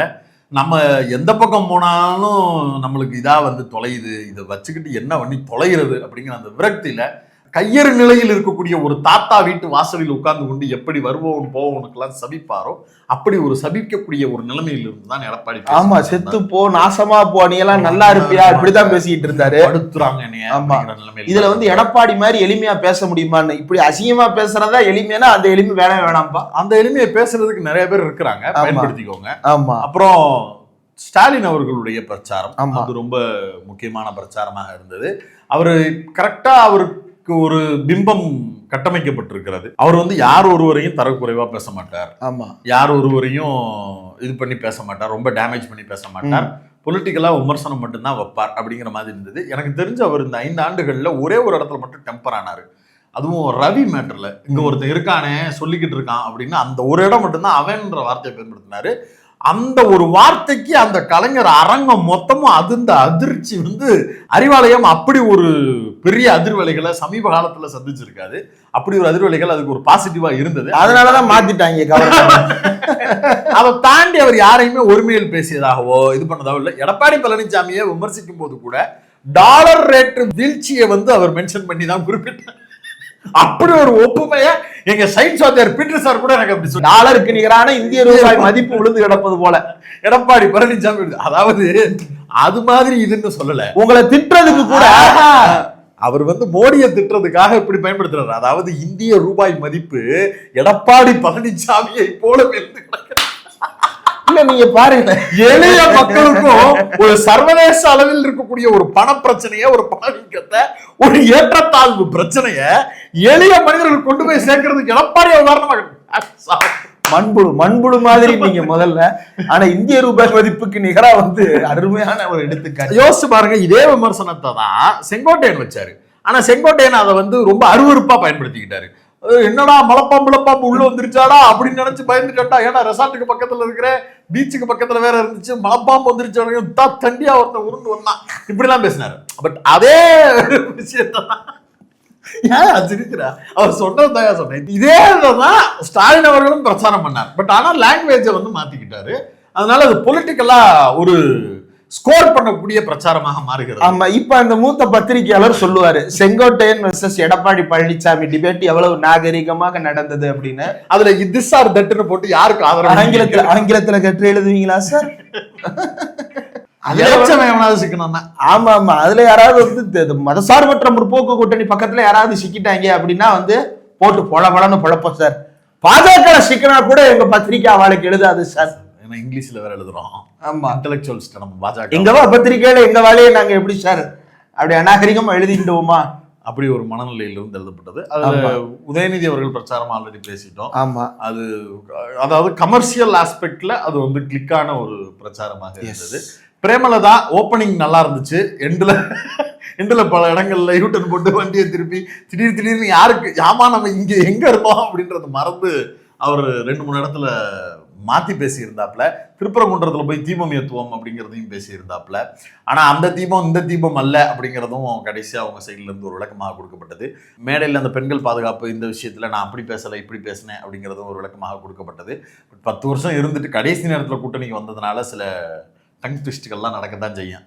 நம்ம எந்த பக்கம் போனாலும் நம்மளுக்கு இதா வந்து தொலையுது, இதை வச்சுக்கிட்டு என்ன பண்ணி தொலைகிறது அப்படிங்கிற அந்த விரக்தியில கையறு நிலையில் இருக்கக்கூடிய ஒரு தாத்தா வீட்டு வாசலில் உட்கார்ந்து கொண்டு எப்படி வருவோம் போவோனுக்கெல்லாம் சபிப்பாரோ அப்படி ஒரு சபிக்கக்கூடிய ஒரு நிலைமையில் இருந்துதான் எடப்பாடி. ஆமா, செத்து போ, நாசமா போ, நீ எல்லாம் நல்லா இருப்பியா, இப்படிதான் பேசிக்கிட்டு இருந்தாரு. படுத்துறாங்க. இதுல வந்து எடப்பாடி மாதிரி எளிமையா பேச முடியுமான்னு, இப்படி அசிங்கமா பேசுறதா எளிமையா, அந்த எளிமை வேணாம்பா. அந்த எளிமையை பேசுறதுக்கு நிறைய பேர் இருக்கிறாங்க, பயன்படுத்திக்கோங்க. ஆமா. அப்புறம் ஸ்டாலின் அவர்களுடைய பிரச்சாரம் அது ரொம்ப முக்கியமான பிரச்சாரமாக இருந்தது. அவரு கரெக்டா அவருக்கு ஒரு பிம்பம் கட்டமைக்கப்பட்டிருக்கிறது. அவர் வந்து யார் ஒருவரையும் தரக்குறைவா பேச மாட்டார், யார் ஒருவரையும் இது பண்ணி பேச மாட்டார், ரொம்ப டேமேஜ் பண்ணி பேச மாட்டார், பொலிட்டிக்கலா விமர்சனம் மட்டும்தான் வைப்பார் அப்படிங்கிற மாதிரி இருந்தது. எனக்கு தெரிஞ்சு அவர் இந்த 5 ஆண்டுகள்ல ஒரே ஒரு இடத்துல மட்டும் டெம்பர் ஆனாரு, அதுவும் ரவி மேட்டர்ல. இங்க ஒருத்தன் இருக்கானே சொல்லிக்கிட்டு இருக்கான் அப்படின்னு அந்த ஒரு இடம் மட்டும்தான் அவன்ற வார்த்தையை பயன்படுத்தினாரு. அந்த ஒரு வார்த்தைக்கு அந்த கலைஞர் அரங்கம் மொத்தமும் அதிர்ந்த அதிர்ச்சி வந்து அறிவாலயம் அப்படி ஒரு பெரிய அதிர்வலைகளை சமீப காலத்துல சந்திச்சிருக்காது. அப்படி ஒரு அதிர்வலைகள் அதுக்கு ஒரு பாசிட்டிவா இருந்தது. அதனாலதான் மாத்திட்டாங்க. அதை தாண்டி அவர் யாரையுமே ஒருமையில் பேசியதாகவோ இது பண்ணதாவோ இல்லை. எடப்பாடி பழனிசாமியை விமர்சிக்கும் போது கூட டாலர் ரேட் வீழ்ச்சியை வந்து அவர் மென்ஷன் பண்ணி தான் குறிப்பிட்டார். அப்படி ஒரு ஒப்புமையா எங்க சயின்ஸ் வாத்தியார் பீட்டர் சார் கூட எனக்கு அப்படி சொல்லி, டாலருக்கு நிகரான இந்திய ரூபாய் மதிப்பு விழுந்து கிடப்பது போல எடப்பாடி பழனிசாமி. அதாவது அது மாதிரி இதுன்னு சொல்லல, உங்களை திட்டுறதுக்கு கூட அவர் வந்து மோடியை திட்டுறதுக்காக இப்படி பயன்படுத்துறாரு. அதாவது இந்திய ரூபாய் மதிப்பு எடப்பாடி பழனிசாமியை போல வென்று கிடக்கிறது. இல்ல நீங்க பாருங்க, எளிய மக்களுக்கும் ஒரு சர்வதேச அளவில் இருக்கக்கூடிய ஒரு பண பிரச்சனைய, ஒரு பணவீக்கத்தை, ஒரு ஏற்றத்தாழ்வு பிரச்சனைய எளிய மனிதர்கள் கொண்டு போய் சேர்க்கறதுக்கு எடப்பாடி உதாரணமாக மண்புழு மாதிரி நீங்க முதல்ல. ஆனா இந்திய ரூபாய் மதிப்புக்கு நிகரா வந்து அருமையான ஒரு எடுத்துக்காட்டு. யோசிச்சு பாருங்க, இதே விமர்சனத்தை தான் செங்கோட்டையன் வச்சாரு. ஆனா செங்கோட்டையன் அதை வந்து ரொம்ப அருவருப்பா பயன்படுத்திக்கிட்டாரு. என்னடா மலைப்பாம்பு உள்ள வந்துருச்சாடா அப்படின்னு நினைச்சு பயந்துட்டா. ஏன்னா ரெசார்ட்டுக்கு பக்கத்துல இருக்கிற பீச்சுக்கு பக்கத்துல வேற இருந்துச்சு, மலைப்பாம்பு வந்துருச்சு, தண்டியா ஒருத்தன் உருண்டு வந்தான், இப்படிலாம் பேசினாரு. பட் அதே விஷயத்தான் சிரிக்கிறா, அவர் சொன்னதுதான் சொன்னேன். இதே தான் ஸ்டாலின் அவர்களும் பிரச்சாரம் பண்ணார். பட் ஆனா லாங்குவேஜை வந்து மாத்திக்கிட்டாரு. அதனால அது பொலிட்டிக்கலா ஒரு ஸ்கோர் பண்ணக்கூடிய பிரச்சாரமாக மாறுகிறது. ஆமா, இப்ப அந்த மூத்த பத்திரிகையாளர் சொல்லுவாரு, செங்கோட்டையன் வெர்சஸ் எடப்பாடி பழனிசாமி டிபேட் எவ்வளவு நாகரிகமாக நடந்தது அப்படின்னு. அதுல திஸ் ஆர் தட்னு போட்டு யாருக்கு ஆதரவு ஆங்கிலத்துல கற்று எழுதுவீங்களா சார்? ஆமா ஆமா, அதுல யாராவது வந்து மதசார்பற்ற முற்போக்கு கூட்டணி பக்கத்துல யாராவது சிக்கிட்டாங்க அப்படின்னா வந்து போட்டு பொழப்படன்னு பொழப்போம் சார். பாஜக சிக்கினா கூட எங்க பத்திரிகை அவளுக்கு எழுதாது சார். இங்கிலீஷ்ல வேற எழுதுறோம். ஆமா, இன்டெலெக்சுவல்ஸ் நம்ம பாஜக எங்கவா பத்திரிகையில எங்க வேலையை நாங்க எப்படி சார் அப்படி அநாகரிகமா எழுதிட்டோமா? அப்படி ஒரு மனநிலையிலிருந்து எழுதப்பட்டது. அது உதயநிதி அவர்கள் பிரச்சாரம் ஆல்ரெடி பேசிட்டோம். ஆமா, அது அதாவது கமர்ஷியல் ஆஸ்பெக்ட்ல அது வந்து கிளிக்கான ஒரு பிரச்சாரமாக இருந்தது. பிரேமலதா ஓப்பனிங் நல்லா இருந்துச்சு. எண்டுல பல இடங்கள்ல யூட்டன் போட்டு வண்டியை திருப்பி திடீர்னு யாருக்கு ஆமா நம்ம இங்க எங்க இருந்தோம் அப்படின்றத மறந்து அவர் 2-3 இடத்துல மாத்தி பேசியிருந்தாப்புல. திருப்பரங்குன்றத்துல போய் தீபம் ஏத்துவோம் அப்படிங்கிறதையும் பேசியிருந்தாப்புல. ஆனா அந்த தீபம் இந்த தீபம் அல்ல அப்படிங்கிறதும் கடைசியா அவங்க சைட்ல இருந்து ஒரு விளக்கமாக கொடுக்கப்பட்டது. மேடையில் அந்த பெண்கள் பாதுகாப்பு இந்த விஷயத்துல நான் அப்படி பேசலை இப்படி பேசினேன் அப்படிங்கிறதும் ஒரு விளக்கமாக கொடுக்கப்பட்டது. 10 வருஷம் இருந்துட்டு கடைசி நேரத்துல கூட்டணிக்கு வந்ததுனால சில டங் ட்விஸ்ட்டுகள்லாம் நடக்கத்தான் செய்யும்.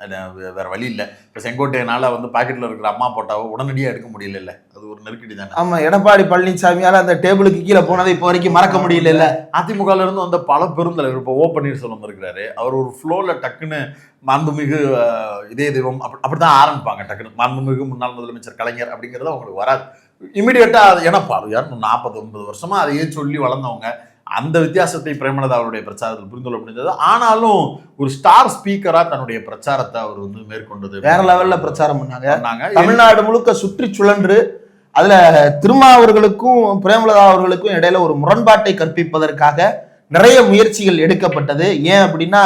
வேற வழி இல்லை. இப்போ செங்கோட்டையனால பாக்கெட்டில் இருக்கிற அம்மா போட்டாவை உடனடியாக எடுக்க முடியல. அது ஒரு நெருக்கடி தானே. ஆமா, எடப்பாடி பழனிசாமியால அந்த டேபிளுக்கு கீழே போனதை இப்போ வரைக்கும் மறக்க முடியல. அதிமுகல இருந்து வந்த பல பெருந்தலைவர் இப்போ பன்னீர்செல்வம் இருக்கிறாரு. அவர் ஒரு ஃப்ளோல டக்குன்னு மாண்புமிகு இதே தெய்வம் அப்படிதான் ஆரம்பிப்பாங்க. டக்குன்னு மாண்புமிகு முன்னாள் முதலமைச்சர் கலைஞர் அப்படிங்கிறது அவங்களுக்கு வராது. இமீடியட்டா அது ஏன்னா 40-50 வருஷமா அதையே சொல்லி வளர்ந்தவங்க. அந்த வித்தியாசத்தை பிரேமலதா அவருடைய பிரச்சாரத்தில் புரிந்து கொள்ள முடிந்தது. ஆனாலும் ஒரு ஸ்டார் ஸ்பீக்கரா தன்னுடைய பிரச்சாரத்தை அவர் மேற்கொண்டது வேற லெவல்ல பிரச்சாரம் பண்ணாங்க. தமிழ்நாடு முழுக்க சுற்றி சுழன்று அதுல திருமாவர்களுக்கும் பிரேமலதா அவர்களுக்கும் இடையில ஒரு முரண்பாட்டை கற்பிப்பதற்காக நிறைய முயற்சிகள் எடுக்கப்பட்டது. ஏன் அப்படின்னா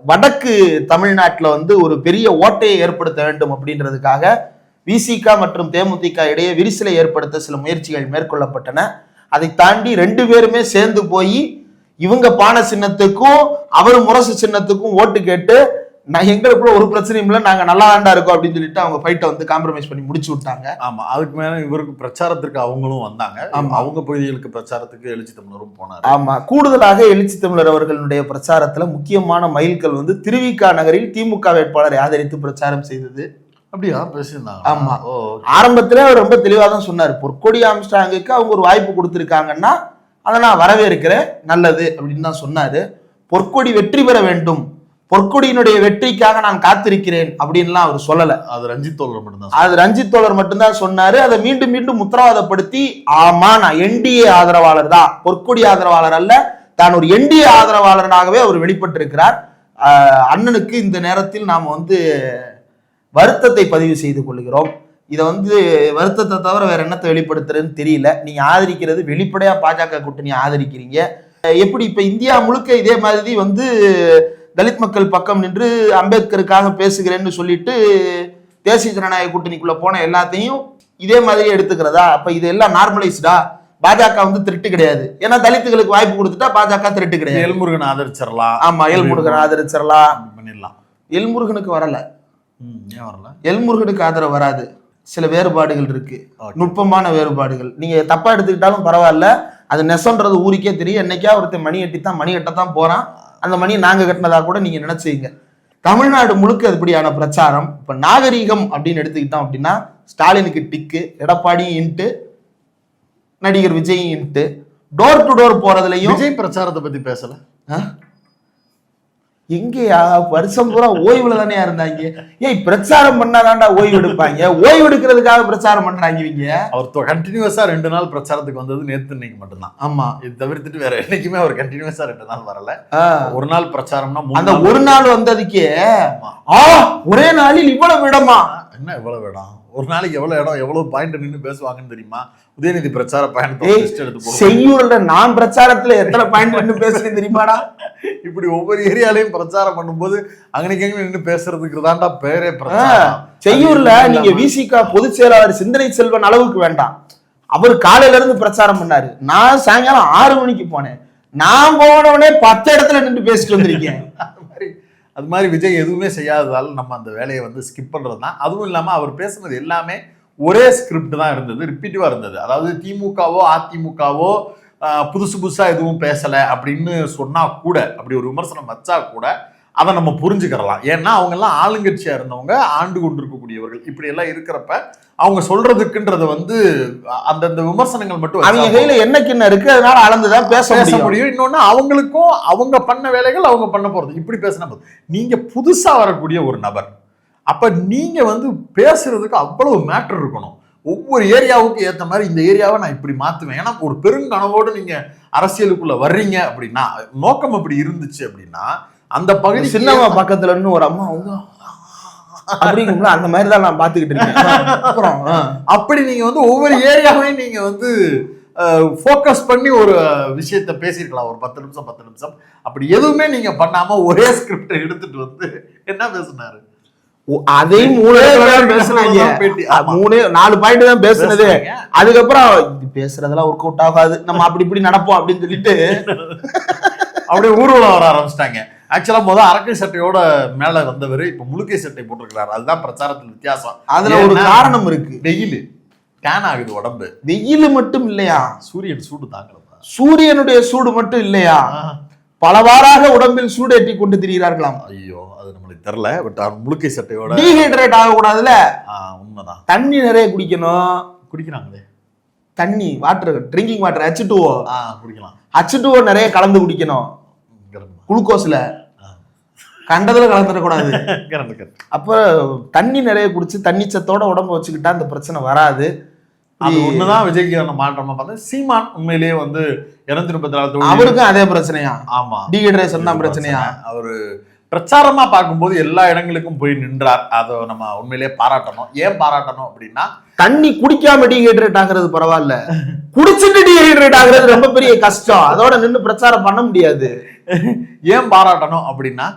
வடக்கு தமிழ்நாட்டில் ஒரு பெரிய ஓட்டையை ஏற்படுத்த வேண்டும் அப்படின்றதுக்காக விசிக மற்றும் தேமுதிக இடையே விரிசலை ஏற்படுத்த சில முயற்சிகள் மேற்கொள்ளப்பட்டன. அதை தாண்டி 2 பேருமே சேர்ந்து போய் இவங்க பானை சின்னத்துக்கும் அவர் முரசு சின்னத்துக்கும் ஓட்டு கேட்டு நான் எங்களுக்குள்ள ஒரு பிரச்சனையும் இல்லை, நாங்க நல்லா தாண்டா இருக்கோம் அப்படின்னு சொல்லிட்டு அவங்க ஃபைட்டை காம்ப்ரமைஸ் பண்ணி முடிச்சு விட்டாங்க. ஆமா, அதுக்கு மேல இவருக்கு பிரச்சாரத்திற்கு அவங்களும் வந்தாங்க. அவங்க பகுதிகளுக்கு பிரச்சாரத்துக்கு எழுச்சி தமிழரும் போனார். ஆமா, கூடுதலாக எழுச்சி தமிழர் அவர்களுடைய பிரச்சாரத்துல முக்கியமான மைல்கல் திருவிக நகரில் திமுக வேட்பாளரை ஆதரித்து பிரச்சாரம் செய்தது. அப்படியா பேசியிருந்தாங்க? ஆமா, ஆரம்பத்துல அவர் ரொம்ப தெளிவா தான் சொன்னார். பொற்கொடி ஆம்ஸ்ட்ராங்குக்கு அவங்க ஒரு வாய்ப்பு கொடுத்திருக்காங்கன்னா அதை நான் வரவேற்கிறேன், நல்லது அப்படின்னு தான் சொன்னாரு. பொற்கொடி வெற்றி பெற வேண்டும், பொற்கொடியினுடைய வெற்றிக்காக நான் காத்திருக்கிறேன் அப்படின்லாம் அவர் சொல்லல. அது ரஞ்சித் தோழர் மட்டும்தான் சொன்னாரு. அதை மீண்டும் மீண்டும் உத்தரவாதப்படுத்தி ஆமா நான் என்டிஏ ஆதரவாளர் தான், பொற்கொடி ஆதரவாளர் அல்ல, தான் ஒரு என்டிஏ ஆதரவாளராகவே அவர் வெளிப்பட்டிருக்கிறார். அண்ணனுக்கு இந்த நேரத்தில் நாம வருத்தத்தை பதிவு செய்து கொள்கிறோம். இதை வருத்தத்தை தவிர வேற என்னத்தை வெளிப்படுத்துறதுன்னு தெரியல. நீங்க ஆதரிக்கிறது வெளிப்படையா பாஜக கூட்டணியை ஆதரிக்கிறீங்க. எப்படி இப்ப இந்தியா முழுக்க இதே மாதிரி தலித் மக்கள் பக்கம் நின்று அம்பேத்கருக்காக பேசுகிறேன்னு சொல்லிட்டு தேசிய ஜனநாயக கூட்டணிக்குள்ள போன எல்லாத்தையும் இதே மாதிரி எடுத்துக்கிறதா? அப்ப இது எல்லாம் நார்மலைஸ்டா? பாஜக திருட்டு கிடையாது, ஏன்னா தலித்துகளுக்கு வாய்ப்பு கொடுத்துட்டா பாஜக திருட்டு கிடையாது. எல்முருகன் ஆதரிச்சிடலாம். ஆமா, எல்முருகன் ஆதரிச்சிடலாம் பண்ணிடலாம். எல்முருகனுக்கு வரல. எல்முருகனுக்கு ஆதரவு வராது. சில வேறுபாடுகள் இருக்கு, நுட்பமான வேறுபாடுகள். நீங்க தப்பா எடுத்துக்கிட்டாலும் பரவாயில்ல, அது நெசன்றது ஊருக்கே தெரியும். என்னைக்கா ஒருத்தர் மணி கட்டத்தான் போறான், அந்த மணியை நாங்க கட்டினதா கூட நீங்க நினைச்சீங்க. தமிழ்நாடு முழுக்க அதுபடியான பிரச்சாரம். இப்ப நாகரீகம் அப்படின்னு எடுத்துக்கிட்டோம் அப்படின்னா ஸ்டாலினுக்கு டிக்கு, எடப்பாடியும் இன்ட்டு, நடிகர் விஜயும் இன்ட்டு. டோர் டு டோர் போறதுலயும் விஜய் பிரச்சாரத்தை பத்தி பேசல. எங்கயா வருஷம் பூரா ஓய்வுல தானே இருந்தாங்க. ஏன் பிரச்சாரம் பண்ணாதான்டா ஓய்வு எடுப்பாங்க? ஓய்வு எடுக்கிறதுக்காக பிரச்சாரம் பண்றாங்க இவங்க. அவர் கண்டினியூஸா 2 நாள் பிரச்சாரத்துக்கு வந்தது நேத்து இன்னைக்கு மட்டும்தான். ஆமா, இது தவிர்த்துட்டு வேற என்னைக்குமே அவர் கண்டினியூஸா 2 நாள் வரல. ஒரு நாள் பிரச்சாரம்னா அந்த ஒரு நாள் வந்ததுக்கே ஒரே நாளில் இவ்வளவு இடமா? என்ன இவ்வளவு இடம்? ஒரு நாளைக்கு எவ்வளவு இடம், எவ்வளவு பாயிண்ட் நின்று பேசுவாங்கன்னு தெரியுமா? உதயநிதி பிரச்சார பயணத்தை செய்யூர்ல நான் பிரச்சாரத்துல எத்தனை பாயிண்ட் நின்று பேசுறேன் தெரியுமாடா? இப்படி ஒவ்வொரு ஏரியாலையும் பிரச்சாரம் பண்ணும்போது அங்கனைக்கு நின்று பேசுறதுக்கு தான்டா பேரே பிரச்சாரம். செய்யூர்ல நீங்க விசிக பொதுச் செயலாளர் சிந்தனை செல்வன் அளவுக்கு வேண்டாம், அவர் காலையில இருந்து பிரச்சாரம் பண்ணாரு. நான் சாயங்காலம் 6 மணிக்கு போனேன். நான் போனவனே 10 இடத்துல நின்று பேசிட்டு வந்திருக்கேன். அது மாதிரி விஜய் எதுவுமே செய்யாததால் நம்ம அந்த வேலையை ஸ்கிப் பண்றது தான். அதுவும் இல்லாம அவர் பேசுனது எல்லாமே ஒரே ஸ்கிரிப்ட் தான் இருந்தது, ரிப்பீட்டிவா இருந்தது. அதாவது திமுகவோ அதிமுகவோ புதுசா எதுவும் பேசல அப்படின்னு சொன்னா கூட, அப்படி ஒரு விமர்சனம் வச்சா கூட அதை நம்ம புரிஞ்சுக்கிறலாம். ஏன்னா அவங்க எல்லாம் ஆளுங்கட்சியா இருந்தவங்க, ஆண்டு கொண்டிருக்கக்கூடியவர்கள். இப்படி எல்லாம் இருக்கிறப்ப அவங்க சொல்றதுக்குன்றது அந்தந்த விமர்சனங்கள் மட்டும் அவங்க கையில என்ன கிண்ண இருக்கு, அதனால அளந்துதான் பேச முடியும். இன்னொன்னு அவங்களுக்கும் அவங்க பண்ண வேலைகள் அவங்க பண்ண போறது. இப்படி பேசினா போதும். நீங்க புதுசா வரக்கூடிய ஒரு நபர், அப்ப நீங்க பேசுறதுக்கு அவ்வளவு மேட்டர் இருக்கணும். ஒவ்வொரு ஏரியாவுக்கு ஏற்ற மாதிரி இந்த ஏரியாவை நான் இப்படி மாத்துவேன். ஏன்னா ஒரு பெருங்கனவோடு நீங்க அரசியலுக்குள்ள வர்றீங்க அப்படின்னா, நோக்கம் அப்படி இருந்துச்சு அப்படின்னா, அந்த பகுதி சின்னம்மா பக்கத்துல இருந்து ஒரு அம்மா அப்படிங்கும்போது அந்த மாதிரி தான் நான் பாத்துக்கிட்டு இருக்கேன். அப்புறம் அப்படி நீங்க ஒவ்வொரு ஏரியாவையும் நீங்க ஃபோக்கஸ் பண்ணி ஒரு விஷயத்த பேசியிருக்கலாம். ஒரு 10 நிமிஷம் அப்படி எதுவுமே நீங்க பண்ணாம ஒரே ஸ்கிரிப்டை எடுத்துட்டு என்ன பேசினாரு? அதையும் 3 இடத்துல தான் பேசுனாங்க. பேட்டி. ஆமா. 4 பாயிண்ட் தான் பேசுனது. பேசுனாங்க. அதுக்கப்புறம் இது பேசுறதெல்லாம் ஒர்க் அவுட் ஆகாது, நம்ம அப்படி இப்படி நடப்போம் அப்படின்னு சொல்லிட்டு அப்படியே ஊர்வலம் வர ஆரம்பிச்சிட்டாங்க. ஆக்சுவலா அரக்கை சட்டையோட மேல வந்தவர் இப்ப முழுக்கை சட்டை போட்டிருக்கிறாரு. அதுதான் பிரச்சாரத்துல வித்தியாசம். அதுல ஒரு காரணம் இருக்கு. வெயில் டேன் ஆகுது உடம்பு. வெயில் மட்டும் இல்லையா, சூரியன் சூடு தாங்கலப்பா. சூரியனுடைய சூடு மட்டும் இல்லையா, பலவாறாக உடம்பில் சூடேற்றி கொண்டு திரிகிறார்களாம். ஐயோ அது நம்மளுக்கு தெரியல. பட் முழுக்கை சட்டையோட டீஹைட்ரேட் ஆக கூடாதுல. உண்மைதான். தண்ணி நிறைய குடிக்கணும். குடிக்கிறாங்களே தண்ணி, வாட்டர், ட்ரிங்கிங் வாட்டர், H2O குடிக்கலாம். H2O நிறைய கலந்து குடிக்கணும். குளுக்கோஸ்ல கண்டதுல கலந்துடக்கூடாது. அப்ப தண்ணி நிறைய குடிச்சு தண்ணி சத்தோட உடம்பு வச்சுக்கிட்டா அந்த பிரச்சனை வராது. அது ஒண்ணுதான் விஜய்க்கு மாற்றமா பார்த்தா. சீமான் உண்மையிலேயே 234 அவருக்கும் அதே பிரச்சனையா? ஆமா, டீஹைட்ரேஷன் தான் பிரச்சனையா? அவரு பிரச்சாரமா பார்க்கும்போது எல்லா இடங்களுக்கும் போய் நின்றார். அதை நம்ம உண்மையிலேயே பாராட்டணும். ஏன் பாராட்டணும் அப்படின்னா, தண்ணி குடிக்காம டீஹைட்ரேட் ஆகுறது பரவாயில்ல, குடிச்சிட்டு டீஹைட்ரேட் ஆகுறது ரொம்ப பெரிய கஷ்டம். அதோட நின்று பிரச்சாரம் பண்ண முடியாது. ஏன் பாராட்டணும் அப்படின்னா,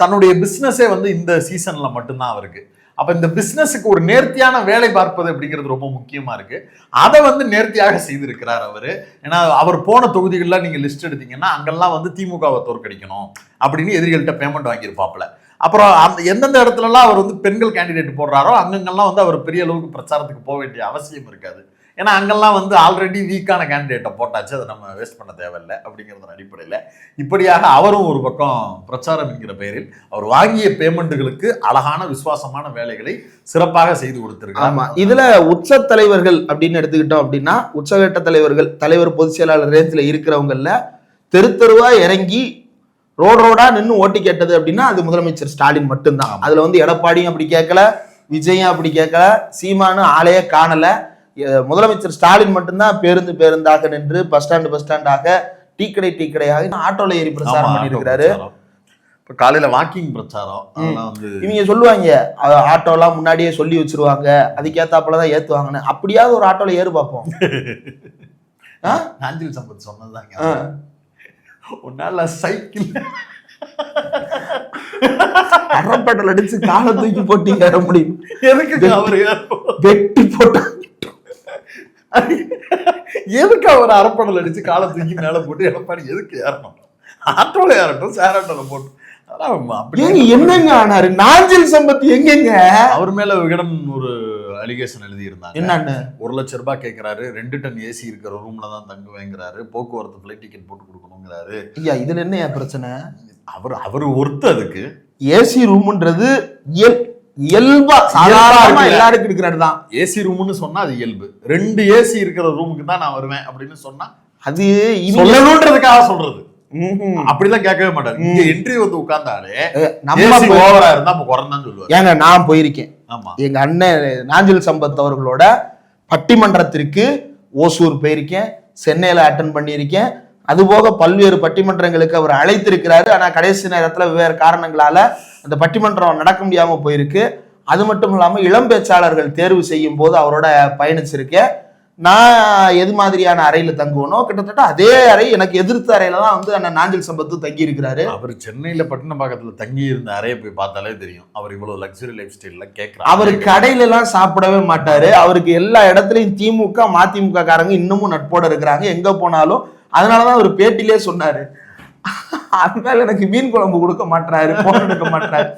தன்னுடைய பிசினஸே இந்த சீசன்ல மட்டும்தான் அவருக்கு. அப்ப இந்த பிசினஸுக்கு ஒரு நேர்த்தியான வேலை பார்ப்பது அப்படிங்கிறது ரொம்ப முக்கியமா இருக்கு. அதை நேர்த்தியாக செய்திருக்கிறார் அவரு. ஏன்னா அவர் போன தொகுதிகள்ல நீங்க லிஸ்ட் எடுத்தீங்கன்னா அங்கெல்லாம் திமுகவை தோற்கடிக்கணும் அப்படின்னு எதிரிகள்கிட்ட பேமெண்ட் வாங்கியிருப்பாப்ல. அப்புறம் எந்தெந்த இடத்துலலாம் அவர் பெண்கள் கேண்டிடேட் போடுறாரோ அங்கங்கெல்லாம் அவர் பெரிய அளவுக்கு பிரச்சாரத்துக்கு போக வேண்டிய அவசியம் இருக்காது. ஏன்னா அங்கெல்லாம் ஆல்ரெடி வீக்கான கேண்டிடேட்டை போட்டாச்சு, அதை நம்ம வேஸ்ட் பண்ண தேவையில்லை அப்படிங்கிறத அடிப்படையில் இப்படியாக அவரும் ஒரு பக்கம் பிரச்சாரம் என்கிற பெயரில் அவர் வாங்கிய பேமெண்ட்டுகளுக்கு அழகான விசுவாசமான வேலைகளை சிறப்பாக செய்து கொடுத்திருக்காங்க. ஆமா, இதுல உச்ச தலைவர்கள் அப்படின்னு எடுத்துக்கிட்டோம் அப்படின்னா, உச்சகட்ட தலைவர் பொதுச் செயலாளர் ரேஞ்சில் இருக்கிறவங்கல்ல தெரு தெருவா இறங்கி ரோடா நின்று ஓட்டி கேட்டது அப்படின்னா அது முதலமைச்சர் ஸ்டாலின் மட்டும்தான். அதுல எடப்பாடியும் அப்படி கேட்கல, விஜயும் அப்படி கேட்கல, சீமானு ஆளையே காணல. முதலமைச்சர் ஸ்டாலின் மட்டும்தான் பேருந்தாக நின்று பஸ் ஸ்டாண்டாக டீ கடையாக ஆட்டோல ஏறி பிரச்சாரம் பண்ணிருக்கிறாரு. இப்ப காலையில வாக்கிங் பிரச்சாரம் இவங்க சொல்லுவாங்க ஆட்டோலாம் முன்னாடியே சொல்லி வச்சிருவாங்க, அதுக்கேத்தாப்புலதான் ஏத்துவாங்கன்னு. அப்படியாவது ஒரு ஆட்டோல ஏறு பார்ப்போம். நாஞ்சில் சம்பத் சொன்னதுதாங்க, உன்னால சைக்கிள் அரப்பேட்டல் அடிச்சு காலை தூக்கி போட்டு ஏற முடியும். எதுக்கு அவரு வெட்டி போட்டா எதுக்கு அவர் அரப்படல் அடிச்சு காலை தூக்கி மேல போட்டு எடப்பாடி எதுக்கு ஏறணும்? ஆட்டோல ஏறட்டும், சேர் ஆட்டோல போட்டு. என்னங்க ஆனாரு நாஞ்சில் சம்பத்? எங்கெங்க அவர் மேல விகடன் ஒரு அலிகேஷன் எழுதி இருந்தாங்க. என்னன்னு? 1 லட்சம் ரூபாய் கேட்கிறாரு, 2 டன் ஏசி இருக்கிற ரூம்ல தான் தங்குவேங்கிறாரு, போக்குவரத்து ஃபிளைட் டிக்கெட் போட்டு கொடுக்கணுங்கிறாரு. ஐயா இதுல என்ன பிரச்சனை? அவரு ஒருத்த அதுக்கு ஏசி ரூம்ன்றது இயல்பா சாதாரணமா எல்லாருக்கும் இருக்கிறதுதான். ஏசி ரூம்னு சொன்னா அது இயல்பு. 2 ஏசி இருக்கிற ரூமுக்கு தான் நான் வருவேன் அப்படின்னு சொன்னா அது சொல்லணும்ன்றதுக்காக சொல்றது. அப்படிலாம் கேட்கவே மாட்டாரு. இங்க என்ட்ரி உட்கார்ந்தாலே நம்ம ஓவரா இருந்தா நம்ம குறைந்தான்னு சொல்லுவாரு. ஏங்க நான் போயிருக்கேன். ஆமா, எங்க அண்ணன் நாஞ்சில் சம்பத் அவர்களோட பட்டிமன்றத்திற்கு ஓசூர் போயிருக்கேன், சென்னையில அட்டன் பண்ணியிருக்கேன். அதுபோக பல்வேறு பட்டிமன்றங்களுக்கு அவர் அழைத்திருக்கிறாரு. ஆனா கடைசி நேரத்துல வெவ்வேறு காரணங்களால அந்த பட்டிமன்றம் நடக்க முடியாம போயிருக்கு. அது மட்டும் இல்லாம இளம் பேச்சாளர்கள் தேர்வு செய்யும் போது அவரோட பயணிச்சிருக்கேன். நான் எது மாதிரியான அறையில தங்குவனோ கிட்டத்தட்ட அதே அறை எனக்கு எதிர்த்த அறையில தான் அண்ணன் நாஞ்சில் சம்பத்து தங்கி இருக்கிறாரு. அவர் சென்னையில பட்டினப்பாக்கத்துல தங்கி இருந்த அறையை போய் பார்த்தாலே தெரியும் அவர் இவ்வளவு லக்ஸரி லைஃப் ஸ்டைல்ல கேட்கிறாரு. அவர் கடையில எல்லாம் சாப்பிடவே மாட்டாரு. அவருக்கு எல்லா இடத்துலயும் திமுக மதிமுக காரங்க இன்னமும் நட்போட இருக்கிறாங்க எங்க போனாலும். அதனாலதான் அவர் பேட்டிலே சொன்னாரு, அதனால எனக்கு மீன் குழம்பு கொடுக்க மாட்டாரு, போன் எடுக்க மாட்டாரு.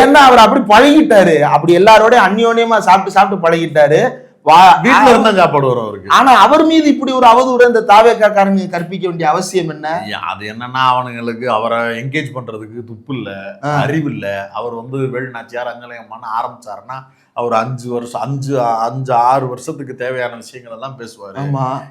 ஏன்னா அவர் அப்படி பழகிட்டாரு. அப்படி எல்லாரோட அந்யோன்யமா சாப்பிட்டு பழகிட்டாரு. வீட்டுல இருந்தா சாப்பாடு வரும் அவருக்கு. ஆனா அவர் மீது இப்படி ஒரு அவதூறு இந்த தாவேக்காரங்க கற்பிக்க வேண்டிய அவசியம் என்ன? அது என்னன்னா அவனுங்களுக்கு அவரை என்கேஜ் பண்றதுக்கு துப்பு இல்ல, அறிவு இல்ல. அவர் வேலுநாச்சியார் அங்கலையம்மான்னு ஆரம்பிச்சாருன்னா அவர் 5-6 வருஷத்துக்கு தேவையான விஷயங்கள் எல்லாம் பேசுவாரு.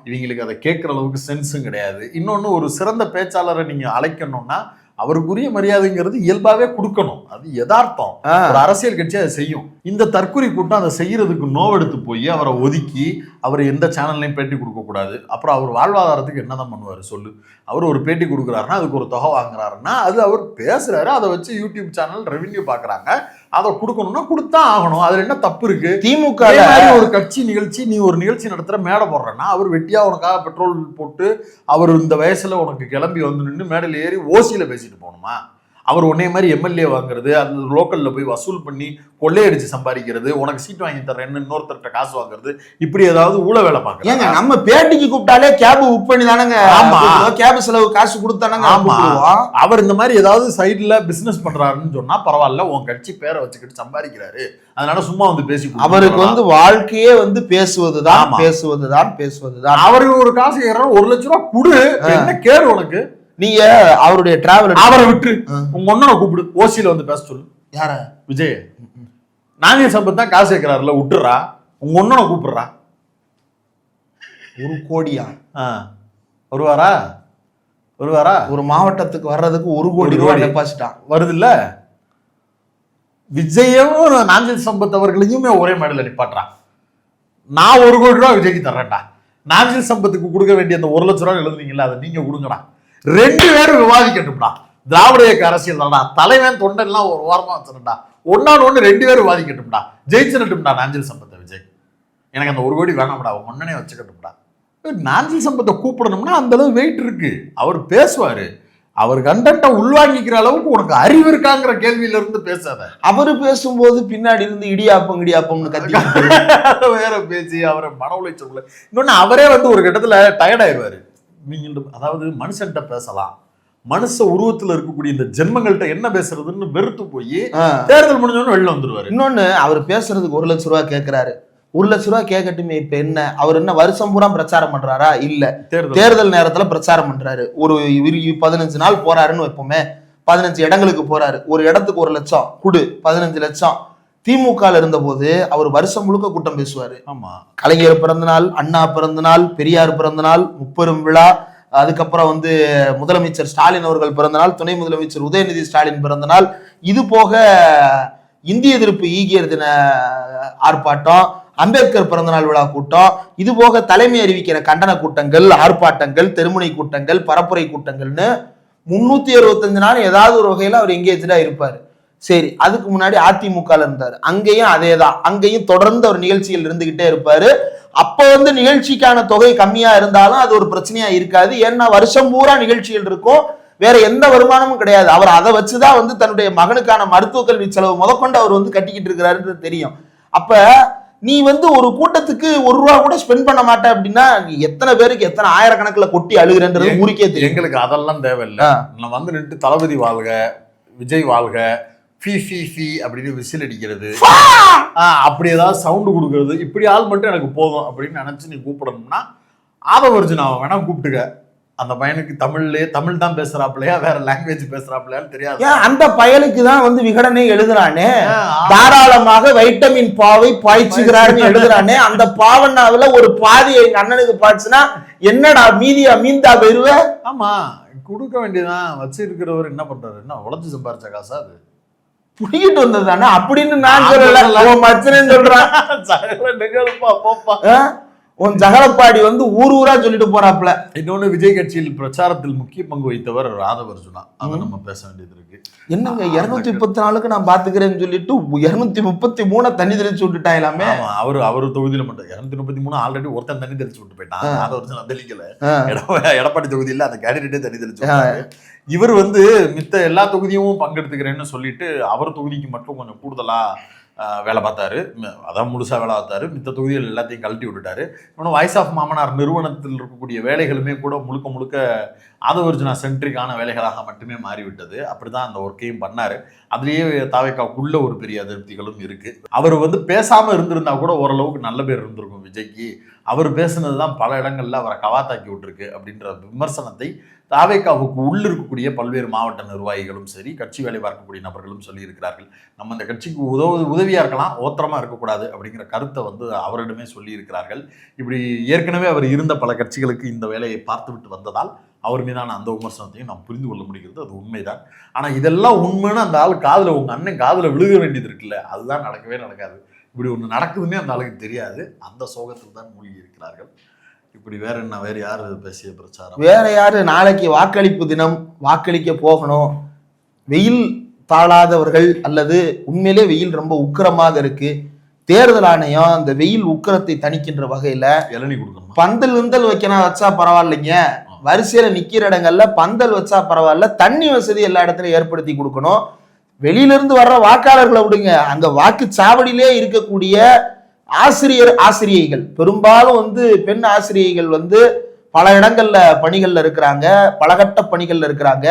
இவங்களுக்கு அதை கேட்கற அளவுக்கு சென்ஸும் கிடையாது. இன்னொன்னு, ஒரு சிறந்த பேச்சாளரை நீங்க அழைக்கணும்னா அவருக்குரிய மரியாதைங்கிறது இயல்பாவே கொடுக்கணும். அது யதார்த்தம். ஒரு அரசியல் கட்சி அதை செய்யும். இந்த தற்கொலை கூட்டம் அதை செய்யறதுக்கு நோவெடுத்து போய் அவரை ஒதுக்கி அவர் எந்த சேனல்லையும் பேட்டி கொடுக்க கூடாது. அப்புறம் அவர் வாழ்வாதாரத்துக்கு என்னதான் பண்ணுவாரு சொல்லு? அவர் ஒரு பேட்டி கொடுக்குறாருன்னா அதுக்கு ஒரு தொகை வாங்குறாருன்னா அது அவர் பேசுறாரு, அதை வச்சு யூடியூப் சேனல் ரெவென்யூ பாக்குறாங்க, அதை கொடுக்கணும்னா கொடுத்தா ஆகணும். அதுல என்ன தப்பு இருக்கு? திமுக ஒரு கட்சி நிகழ்ச்சி, நீ ஒரு நிகழ்ச்சி நடத்துற மேடை போடுறேன்னா அவர் வெட்டியா உனக்காக பெட்ரோல் போட்டு அவர் இந்த வயசுல உனக்கு கிளம்பி நின்று மேடையில் ஏறி ஓசியில பேசிட்டு போகணுமா? அவர் உன்னைய மாதிரி எம்எல்ஏ வாங்குறது, அந்த லோக்கல்ல போய் வசூல் பண்ணி கொள்ளையடிச்சு சம்பாதிக்கிறது, உனக்கு சீட் வாங்கி தரேன்னு இன்னொருத்தர்கிட்ட காசு வாங்குறது, இப்படி ஏதாவது ஊழ வேலை பார்க்கறாங்க. ஏங்க நம்ம பேட்டிக்கு கூப்பிட்டாலே கேப் புக் பண்ணி தானங்க, ஆமா, கேப் செலவு காசு கொடுத்தானங்க. ஆமா, அவர் இந்த மாதிரி ஏதாவது சைடுல பிசினஸ் பண்றாருன்னு சொன்னா பரவாயில்ல, உன் கட்சி பேரை வச்சுக்கிட்டு சம்பாதிக்கிறாரு, அதனால சும்மா வந்து பேசி அவருக்கு வந்து வாழ்க்கையே வந்து பேசுவதுதான் பேசுவதுதான் பேசுவதுதான். அவருக்கு ஒரு காசு 1 லட்சம் ரூபாய் கொடு, என்ன கேடு உனக்கு? நீங்க அவருடைய டிராவல் அவரை விட்டு உங்க ஒண்ணனை கூப்பிடு, ஓசியில வந்து பேச சொல்லு. யார? விஜய். நாகேஷ் சம்பத் தான் காசு கேட்கிறாருல, விட்டுறா, உங்க ஒண்ணனை கூப்பிடுறா. 1 கோடியா? வருவாரா? ஒரு மாவட்டத்துக்கு வர்றதுக்கு 1 கோடி ரூபாய் டெபாசிட்டான் வருது இல்ல. விஜயும் நாகேஷ் சம்பத் அவர்களையுமே ஒரே மேடையில் நிப்பாட்டுறான். நான் 1 கோடி ரூபாய் விஜய்க்கு தர்றேன்டா, நாகேஷ் சம்பத்துக்கு கொடுக்க வேண்டிய அந்த 1 லட்சம் ரூபாய் எழுதுனீங்களா, அதை நீங்க கொடுங்கடா, 2 பேரும் விவாதிக்கட்டும்டா. திராவிட இயக்க அரசியல் தான்டா, தலைவன் தொண்டெல்லாம் ஒரு வாரமா வச்சிருந்தா, ஒன்னான்னு 2 பேரும் விவாதிக்கட்டும்டா, ஜெயிச்சிடட்டும்டா நாஞ்சில் சம்பத்தை விஜய். எனக்கு அந்த 1 கோடி வேணாம்டா, முன்னனே வச்சுக்கட்டும்டா. நாஞ்சில் சம்பத்தை கூப்பிடணும்னா அந்த அளவு வெயிட் இருக்கு, அவர் பேசுவாரு, அவர் கண்டென்ட்டை உள்வாங்கிக்கிற அளவுக்கு உனக்கு அறிவு இருக்காங்கிற கேள்வியில இருந்து பேசாத. அவரு பேசும்போது பின்னாடி இருந்து இடியாப்பம்னு கத்தி வேற பேசி அவரை மன உளைச்சல். இன்னொன்னு அவரே வந்து ஒரு கட்டத்துல டயர்ட் ஆயிடுவாரு. அதாவது மனுஷன்கிட்ட பேசலாம், மனுஷ உருவத்துல இருக்கக்கூடிய இந்த ஜென்மங்கள்ட்ட என்ன பேசுறதுன்னு வெறுத்து போய் தேர்தல் முடிஞ்சோன்னு வெளில வந்துருவாரு. இன்னொன்னு அவர் பேசுறதுக்கு 1 லட்சம் ரூபாய் கேட்கிறாரு. 1 லட்சம் ரூபாய் கேட்கட்டுமே, இப்ப என்ன அவர் என்ன வருஷம் பூரா பிரச்சாரம் பண்றாரா? இல்ல, தேர்தல் நேரத்துல பிரச்சாரம் பண்றாரு. ஒரு 15 நாள் போறாருன்னு வைப்போமே, 15 இடங்களுக்கு போறாரு, ஒரு இடத்துக்கு 1 லட்சம் கொடு, 15 லட்சம். திமுக இருந்த போது அவர் வருஷம் முழுக்க கூட்டம் பேசுவாரு. ஆமா, கலைஞர் பிறந்தநாள், அண்ணா பிறந்தநாள், பெரியார் பிறந்தநாள், முப்பெரும் விழா, அதுக்கப்புறம் வந்து முதலமைச்சர் ஸ்டாலின் அவர்கள் பிறந்தநாள், துணை முதலமைச்சர் உதயநிதி ஸ்டாலின் பிறந்தநாள், இது போக இந்திய எதிர்ப்பு ஈகியர் தின ஆர்ப்பாட்டம், அம்பேத்கர் பிறந்தநாள் விழா கூட்டம், இது போக தலைமை அறிவிக்கிற கண்டன கூட்டங்கள், ஆர்ப்பாட்டங்கள், தெருமுனை கூட்டங்கள், பரப்புரை கூட்டங்கள்னு 365 நாள் ஏதாவது ஒரு வகையில அவர் எங்கேஜா இருப்பாரு. சரி, அதுக்கு முன்னாடி அதிமுக இருந்தாரு, அங்கேயும் அதேதான், அங்கேயும் தொடர்ந்து அவர் நிகழ்ச்சிகள் இருந்துகிட்டே இருப்பாரு. அப்ப வந்து நிகழ்ச்சிக்கான தொகை கம்மியா இருந்தாலும் அது ஒரு பிரச்சனையா இருக்காது, ஏன்னா வருஷம் பூரா நிகழ்ச்சிகள் இருக்கும், வேற எந்த வருமானமும் கிடையாது. அவர் அதை வச்சுதான் வந்து தன்னுடைய மகனுக்கான மருத்துவ கல்வி செலவு முதற்கொண்டு அவர் வந்து கட்டிக்கிட்டு இருக்கிறாருன்றது தெரியும். அப்ப நீ வந்து ஒரு கூட்டத்துக்கு 1 ரூபா கூட ஸ்பெண்ட் பண்ண மாட்டே அப்படின்னா நீ எத்தனை பேருக்கு எத்தனை ஆயிரக்கணக்கில் கொட்டி அழுகிறன்றது ஊருக்கே தெரியும். எங்களுக்கு அதெல்லாம் தேவையில்லை. நான் வந்து நின்று தளபதி வாழ்க, விஜய் வாழ்க, ஃபி ஃபி ஃபி அப்படின்னு விசில் அடிக்கிறது, அப்படி ஏதாவது சவுண்டு கொடுக்கறது, இப்படி ஆள் மட்டும் எனக்கு போதும் அப்படின்னு நினைச்சு நீ கூப்பிடணும்னா ஆதவர்ஜுனாவை வேணா கூப்பிட்டுக்க. அந்த பையனுக்கு தமிழ் தான் பேசுறாப்லையா, வேற லாங்குவேஜ் பேசுறாப்லையான்னு தெரியாது. அந்த பயலுக்கு தான் வந்து விகடனை எழுதுறானே, தாராளமாக வைட்டமின் பாவை பாய்ச்சுகிறாருன்னு எழுதுறானே, அந்த பாவனாவில ஒரு பாதி எங்க அண்ணனுக்கு பாய்ச்சுன்னா என்னடா மீதியா மீந்தா போயிருவ? ஆமா, கொடுக்க வேண்டியதான். வச்சிருக்கிறவர் என்ன பண்றாரு, என்ன உழைச்சு சம்பாரிச்ச காசா அது புடிக்கிட்டு வந்தது தானே அப்படின்னு நான் சொல்லல, மச்சனு சொல்றான். உன் ஜகலப்பாடி வந்து ஊரா சொல்லிட்டு போறாப்ல. இன்னொன்னு, விஜய் கட்சியில் பிரச்சாரத்தில் முக்கிய பங்கு வைத்தவர் ராதவர்ஜுனா, அதை நம்ம பேச வேண்டியது இருக்கு. என்னங்க 234க்கு நான் பாத்துக்கிறேன்னு சொல்லிட்டு 233 தண்ணி தெளிச்சு விட்டுட்டான் எல்லாமே. அவரு தொகுதியில மட்டும் 233 ஆல்ரெடி ஒருத்தன் தண்ணி தெளிச்சு விட்டு போயிட்டான். ராதவர்ஜுனா தெளிக்கல, எடப்பாடி தொகுதியில அந்த கேண்டிடேட்டே தண்ணி தெளிச்சு. இவர் வந்து மித்த எல்லா தொகுதியும் பங்கெடுத்துக்கிறேன்னு சொல்லிட்டு அவர் தொகுதிக்கு மட்டும் கொஞ்சம் கூடுதலா வேலை பார்த்தாரு, அதான் முழுசா வேலை பார்த்தாரு. மித்த தொகுதிகள் எல்லாத்தையும் கழட்டி விட்டுட்டாரு. இன்னொன்று, வாய்ஸ் ஆஃப் மாமனார் நிறுவனத்தில் இருக்கக்கூடிய வேலைகளுமே கூட முழுக்க ஆதவர்ஜுனா சென்ட்ரிக்கான வேலைகளாக மட்டுமே மாறிவிட்டது. அப்படிதான் அந்த ஒர்க்கையும் பண்ணாரு. அதுலேயே தாவேக்காவுக்குள்ள ஒரு பெரிய அதிருப்திகளும் இருக்கு. அவர் வந்து பேசாம இருந்திருந்தா கூட ஓரளவுக்கு நல்ல பேர் இருந்திருக்கும் விஜய்க்கு. அவர் பேசுனது தான் பல இடங்கள்ல அவரை கவாத்தாக்கி விட்டுருக்கு அப்படின்ற விமர்சனத்தை தாவேக்காவுக்கு உள்ள இருக்கக்கூடிய பல்வேறு மாவட்ட நிர்வாகிகளும் சரி, கட்சி வேலை பார்க்கக்கூடிய நபர்களும் சொல்லியிருக்கிறார்கள். நம்ம இந்த கட்சிக்கு உதவியா இருக்கலாம், ஓத்திரமா இருக்கக்கூடாது அப்படிங்கிற கருத்தை வந்து அவரிடமே சொல்லியிருக்கிறார்கள். இப்படி ஏற்கனவே அவர் இருந்த பல கட்சிகளுக்கு இந்த வேலையை பார்த்துவிட்டு வந்ததால் அவர் மீதான அந்த விமர்சனத்தையும் நாம் புரிந்து கொள்ள முடிகிறது. அது உண்மைதான். ஆனா இதெல்லாம் உண்மைன்னு அந்த ஆள் காதுல, உங்க அண்ணன் காதுல விழுக வேண்டியது இருக்குல்ல, அதுதான் நடக்கவே நடக்காது. இப்படி ஒண்ணு நடக்குதுன்னே அந்த ஆளுக்கு தெரியாது. அந்த சோகத்தில் தான் மூழ்கி இருக்கிறார்கள். இப்படி வேற என்ன, வேற யாரு பேசிய பிரச்சாரம்? வேற யாரு? நாளைக்கு வாக்களிப்பு தினம், வாக்களிக்க போகணும். வெயில் தாழாதவர்கள் அல்லது உண்மையிலே வெயில் ரொம்ப உக்கிரமாக இருக்கு, தேர்தல் ஆணையம் அந்த வெயில் உக்கிரத்தை தணிக்கின்ற வகையில இளநீ கொடுக்கணும், பந்தல் வைக்கணும், வச்சா பரவாயில்லைங்க, வரிசையில நிக்கிற இடங்கள்ல பந்தல் வச்சா பரவாயில்ல, தண்ணி வசதி எல்லா இடத்துலயும் ஏற்படுத்தி கொடுக்கணும். வெளியில இருந்து வர்ற வாக்காளர்களை விடுங்க, அங்க வாக்குச்சாவடியிலே இருக்கக்கூடிய ஆசிரியைகள் பெரும்பாலும் வந்து பெண் ஆசிரியைகள் வந்து பல இடங்கள்ல பணிகள்ல இருக்கிறாங்க, பலகட்ட பணிகள்ல இருக்கிறாங்க.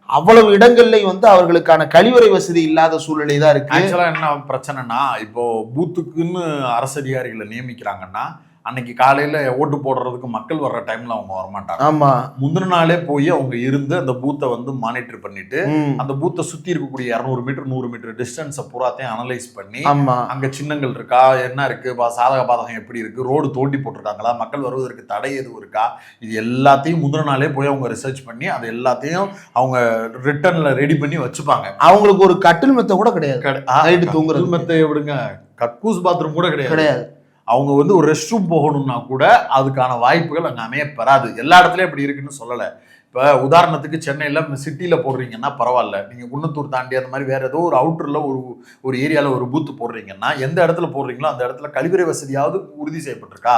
அவ்வளவு இடங்கள்லையும் வந்து அவர்களுக்கான கழிவறை வசதி இல்லாத சூழ்நிலை தான் இருக்கு. ஆக்சுவலா என்ன பிரச்சனைனா, இப்போ பூத்துக்குன்னு அரசு அதிகாரிகளை நியமிக்கிறாங்கன்னா அன்னைக்கு காலையில ஓட்டு போடுறதுக்கு மக்கள் வர்ற டைம்ல அவங்க வரமாட்டாங்க. ஆமா, முந்தின நாளே போய் அவங்க இருந்து அந்த பூத்தை வந்து மானிட்டர் பண்ணிட்டு அந்த பூத்தை சுத்தி இருக்கக்கூடிய 200 மீட்டர் 100 மீட்டர் டிஸ்டன்ஸை பூராத்தையும் அனலைஸ் பண்ணி அங்க சின்னங்கள் இருக்கா, என்ன இருக்கு, சாதக பாதகம் எப்படி இருக்கு, ரோடு தோண்டி போட்டிருக்காங்களா, மக்கள் வருவதற்கு தடை எதுவும் இருக்கா, இது எல்லாத்தையும் முந்தின நாளே போய் அவங்க ரிசர்ச் பண்ணி அது எல்லாத்தையும் அவங்க ரிட்டர்ன்ல ரெடி பண்ணி வச்சுப்பாங்க. அவங்களுக்கு ஒரு கட்டில் மெத்த கூட கிடையாது, கட்டில் மெத்தை விடுங்க, கக்கூஸ் பாத்ரூம் கூட கிடையாது. அவங்க வந்து ஒரு ரெஸ்ட் ரூம் போகணும்னா கூட அதுக்கான வாய்ப்புகள் அங்கே அமைய பெறாது. எல்லா இடத்துலயும் அப்படி இருக்குன்னு சொல்லலை. இப்போ உதாரணத்துக்கு சென்னையில் சிட்டியில் போடுறீங்கன்னா பரவாயில்ல, நீங்கள் குன்னத்தூர் தாண்டி அந்த மாதிரி வேற ஏதோ ஒரு அவுட்டரில் ஒரு ஏரியாவில் ஒரு பூத்து போடுறீங்கன்னா எந்த இடத்துல போடுறீங்களோ அந்த இடத்துல கழிவறை வசதியாவது உறுதி செய்யப்பட்டிருக்கா,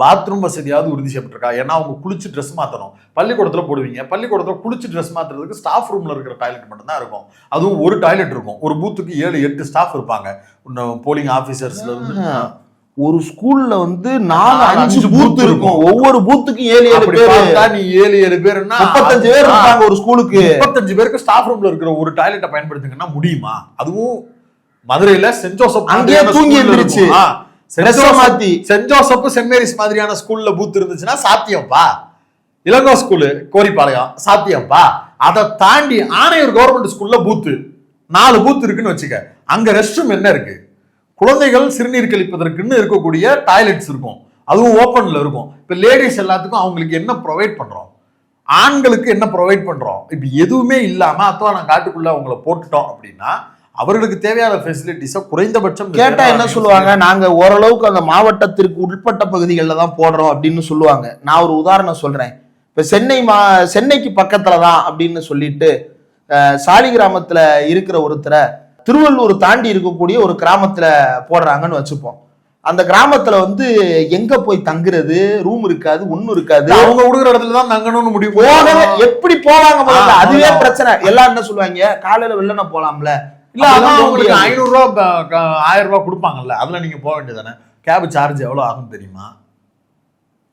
பாத்ரூம் வசதியாவது உறுதி செய்யப்பட்டிருக்கா. ஏன்னா அவங்க குளிச்சு ட்ரெஸ் மாற்றணும். பள்ளிக்கூடத்தில் போடுவீங்க, பள்ளிக்கூடத்தில் குளிச்சு ட்ரெஸ் மாற்றுறதுக்கு ஸ்டாஃப் ரூமில் இருக்கிற டாய்லெட் மட்டும்தான் இருக்கும். அதுவும் ஒரு டாய்லெட் இருக்கும். ஒரு பூத்துக்கு 7-8 ஸ்டாஃப் இருப்பாங்க, போலிங் ஆஃபீஸர்ஸ்ல இருந்து. ஒரு ஸ்கூல்ல வந்து 4-5 பூத் இருக்கும், ஒவ்வொரு பூத்துக்கும் 7-7 பேர். நீ 7-7 பேருன்னா 35 பேர் இருப்பாங்க ஒரு ஸ்கூலுக்கு. 35 பேருக்கு ஸ்டாஃப் ரூம்ல இருக்கிற ஒரு டாய்லெட்டை பயன்படுத்துங்கன்னா முடியுமா? அதுவும் மதுரையில சென்ட் ஜோசப் அங்கேயே தூங்கி இருந்துச்சு, சென்ட் ஜோசப் சென்ட் மேரிஸ் மாதிரியான ஸ்கூல்ல பூத் இருந்துச்சுன்னா சாத்தியம்ப்பா. இளங்கோ ஸ்கூலு கோரிப்பாளையம் சாத்தியம்ப்பா. அதை தாண்டி ஆணையூர் கவர்மெண்ட் ஸ்கூல்ல பூத்து 4 பூத் இருக்குன்னு வச்சுக்க, அங்க ரெஸ்ட் ரூம் என்ன இருக்கு? குழந்தைகள் சிறுநீர் கழிப்பதற்குன்னு இருக்கக்கூடிய டாய்லெட்ஸ் இருக்கும், அதுவும் ஓப்பன்ல இருக்கும். இப்ப லேடிஸ் எல்லாத்துக்கும் அவங்களுக்கு என்ன ப்ரொவைட் பண்றோம், ஆண்களுக்கு என்ன ப்ரொவைட் பண்றோம்? இப்ப எதுவுமே இல்லாம அத்வான காட்டுக்குள்ள அவங்கள போட்டுட்டோம் அப்படின்னா அவர்களுக்கு தேவையான ஃபெசிலிட்டிஸை குறைந்தபட்சம் கேட்டா என்ன சொல்லுவாங்க, நாங்க ஓரளவுக்கு அந்த மாவட்டத்திற்கு உட்பட்ட பகுதிகளில் தான் போடுறோம் அப்படின்னு சொல்லுவாங்க. நான் ஒரு உதாரணம் சொல்றேன். இப்ப சென்னைக்கு பக்கத்துல தான் அப்படின்னு சொல்லிட்டு சாலிகிராமத்துல இருக்கிற ஒருத்தரை திருவள்ளூர் தாண்டி இருக்கக்கூடிய ஒரு கிராமத்துல போடுறாங்கன்னு வச்சுப்போம். அந்த கிராமத்துல வந்து எங்க போய் தங்குறது, ரூம் இருக்காது, ஒண்ணும் இருக்காது. அவங்க கொடுக்குற இடத்துல தான் தங்கணும்னு முடிவு எப்படி போவாங்க? அதுவே பிரச்சனை. எல்லாம் என்ன சொல்லுவாங்க, காலையில வெள்ளன போலாம்ல, இல்ல அதான் உங்களுக்கு 500 ரூபா 1000 ரூபாய் கொடுப்பாங்கல்ல, அதுல நீங்க போக வேண்டியதானே. கேப் சார்ஜ் எவ்வளவு ஆகும்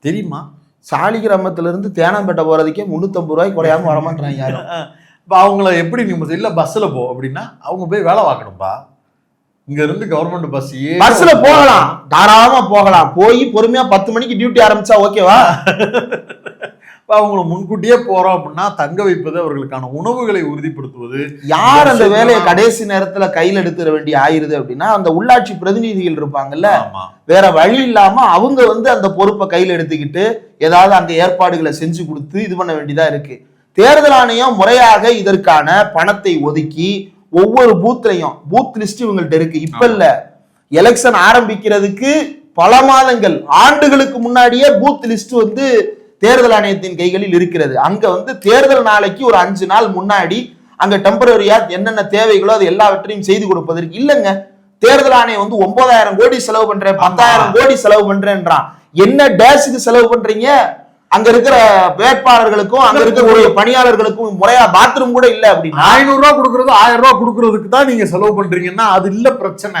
தெரியுமா? சாலிகிராமத்துல இருந்து தேனாம்பேட்டை போறதுக்கே 350 ரூபாய்க்கு குறையாம வரமாட்டாங்க யாரும். இப்போ அவங்கள எப்படி நீங்க இல்லை பஸ்ஸில் போ அப்படின்னா அவங்க போய் வேலை பார்க்கணும்பா. இங்க இருந்து கவர்மெண்ட் பஸ்ல போகலாம், தாராளமா போகலாம். போய் பொறுமையா 10 மணிக்கு டியூட்டி ஆரம்பிச்சா ஓகேவா? அவங்கள முன்கூட்டியே போறோம் அப்படின்னா தங்க வைப்பது, அவர்களுக்கான உணவுகளை உறுதிப்படுத்துவது. யார் அந்த வேலையை கடைசி நேரத்துல கையில் எடுத்துட வேண்டிய ஆயிருது அப்படின்னா அந்த உள்ளாட்சி பிரதிநிதிகள் இருப்பாங்கல்ல, வேற வழி இல்லாம அவங்க வந்து அந்த பொறுப்பை கையில் எடுத்துக்கிட்டு ஏதாவது அந்த ஏற்பாடுகளை செஞ்சு கொடுத்து இது பண்ண வேண்டியதா இருக்கு. தேர்தல் ஆணையம் முறையாக இதற்கான பணத்தை ஒதுக்கி ஒவ்வொரு பூத்லையும் பூத் லிஸ்ட் இவங்கள்ட்ட இருக்கு. இப்ப இல்ல, எலெக்ஷன் ஆரம்பிக்கிறதுக்கு பல மாதங்கள் ஆண்டுகளுக்கு முன்னாடியே பூத் லிஸ்ட் வந்து தேர்தல் ஆணையத்தின் கைகளில் இருக்கிறது. அங்க வந்து தேர்தல் நாளைக்கு ஒரு 5 நாள் முன்னாடி அங்க டெம்பரரியா என்னென்ன தேவைகளோ அது எல்லாவற்றையும் செய்து கொடுப்பதற்கு இல்லைங்க. தேர்தல் ஆணையம் வந்து 9000 கோடி செலவு பண்றேன், 10,000 கோடி செலவு பண்றேன்றான். என்ன டேஷுக்கு செலவு பண்றீங்க? அங்க இருக்கிற வேட்பாளர்களுக்கும் அங்க இருக்கக்கூடிய பணியாளர்களுக்கும் முறையா பாத்ரூம் கூட இல்ல அப்படின்னா 500 ரூபாய் கொடுக்கறது 1000 ரூபாய் கொடுக்கறதுக்கு தான் நீங்க செலவு பண்றீங்கன்னா அது இல்ல பிரச்சனை.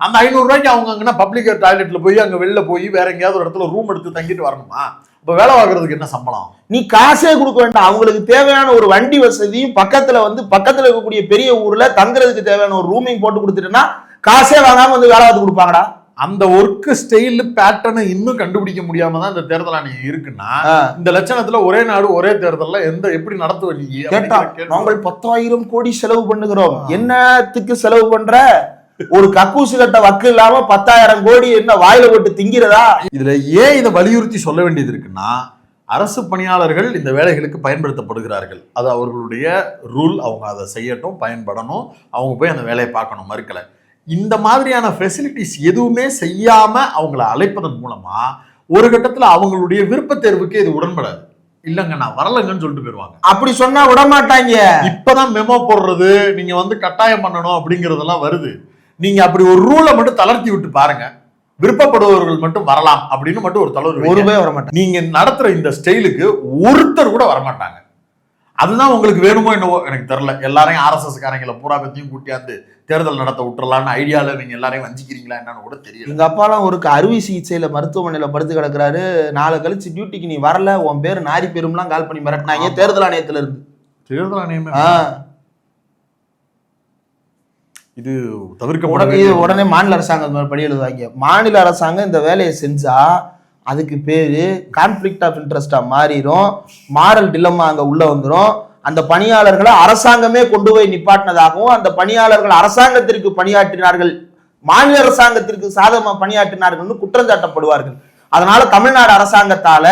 அந்த 500 ரூபாய்க்கு அவங்க அங்கன்னா பப்ளிக் டாய்லெட்ல போய் அங்க வெளில போய் வேற எங்கேயாவது ஒரு இடத்துல ரூம் எடுத்து தங்கிட்டு வரணுமா? இப்ப வேலை வாங்குறதுக்கு என்ன சம்பளம்? நீ காசே கொடுக்க வேண்டாம். அவங்களுக்கு தேவையான ஒரு வண்டி வசதியும் பக்கத்துல இருக்கக்கூடிய பெரிய ஊர்ல தங்குறதுக்கு தேவையான ஒரு ரூமிங் போட்டு கொடுத்துட்டேன்னா காசே வாங்காம வந்து வேலை பார்த்து கொடுப்பாங்கடா. அந்த ஒர்க் ஸ்டைல் பேட்டர்னை இன்னும் கண்டுபிடிக்க முடியாம தான் இந்த தேர்தல் ஆணையம் இருக்குன்னா இந்த லட்சணத்துல ஒரே நாடு ஒரே தேர்தல்ல எப்படி நடத்துவீங்க? கேட்டா நாங்கள் 10,000 கோடி செலவு பண்ணுகிறோம். என்னத்துக்கு செலவு பண்ற? ஒரு கக்கூசு கட்ட வக்கு இல்லாம 10,000 கோடி என்ன வாயில போட்டு திங்கிறதா? இதுல ஏன் இதை வலியுறுத்தி சொல்ல வேண்டியது இருக்குன்னா, அரசு பணியாளர்கள் இந்த வேலைகளுக்கு பயன்படுத்தப்படுகிறார்கள். அது அவர்களுடைய ரூல். அவங்க அதை செய்யட்டும், பயன்படணும், அவங்க போய் அந்த வேலையை பார்க்கணும், மறுக்கல. இந்த மாதிரியான ஃபெசிலிட்டிஸ் எதுவுமே செய்யாம அவங்கள அழைப்பதன் மூலமா ஒரு கட்டத்துல அவங்களுடைய விருப்ப தேர்வுக்கு இது உடன்படாது. இல்லங்க நான் வரலங்கன்னு சொல்லிட்டு போயிருவாங்க. அப்படி சொன்னா விட மாட்டாங்க. இப்பதான் மெமோ போடுறது, நீங்க வந்து கட்டாயம் பண்ணணும் அப்படிங்கறதெல்லாம் வருது. நீங்க அப்படி ஒரு ரூலை மட்டும் தளர்த்தி விட்டு பாருங்க, விருப்பப்படுபவர்கள் மட்டும் வரலாம் அப்படின்னு மட்டும் ஒரு தலைவர் ஒரு பேர் வர மாட்டாங்க. நீங்க நடத்துற இந்த ஸ்டைலுக்கு ஒருத்தர் கூட வரமாட்டாங்க. அதுதான் உங்களுக்கு வேணுமோ என்னவோ எனக்கு தெரியல. எல்லாரையும் RSS காரங்களை பூரா பத்தியும் கூட்டியாந்து தேர்தல் நடத்த விட்டுறலான்னு ஐடியால நீங்க எல்லாரையும் வஞ்சிக்கிறீங்களா என்னன்னு கூட தெரியல. எங்க அப்பாலாம் ஒரு அறுவை சிகிச்சையில மருத்துவமனையில படுத்து கிடக்குறாரு. நாளை கழிச்சு டியூட்டிக்கு நீ வரல, உன் பேர் நாரி பெரும்லாம் கால் பண்ணி மிரட்டினாங்க தேர்தல் ஆணையத்துல இருந்து. தேர்தல் ஆணையமே இது தவிர்க்க உடனே மாநில அரசாங்கம் படி எழுதுவாங்க. மாநில அரசாங்கம் இந்த வேலையை செஞ்சா அதுக்கு பேரு கான்ஃபிளிக்ட் ஆஃப் இன்ட்ரெஸ்டா மாறிடும், மாரல் டிலமா அங்க உள்ள வந்துடும். அந்த பணியாளர்களை அரசாங்கமே கொண்டு போய் நிப்பாட்டினதாகவும், அந்த பணியாளர்கள் அரசாங்கத்திற்கு பணியாற்றினார்கள், மாநில அரசாங்கத்திற்கு சாதகமா பணியாற்றினார்கள் குற்றம் சாட்டப்படுவார்கள். அதனால தமிழ்நாடு அரசாங்கத்தால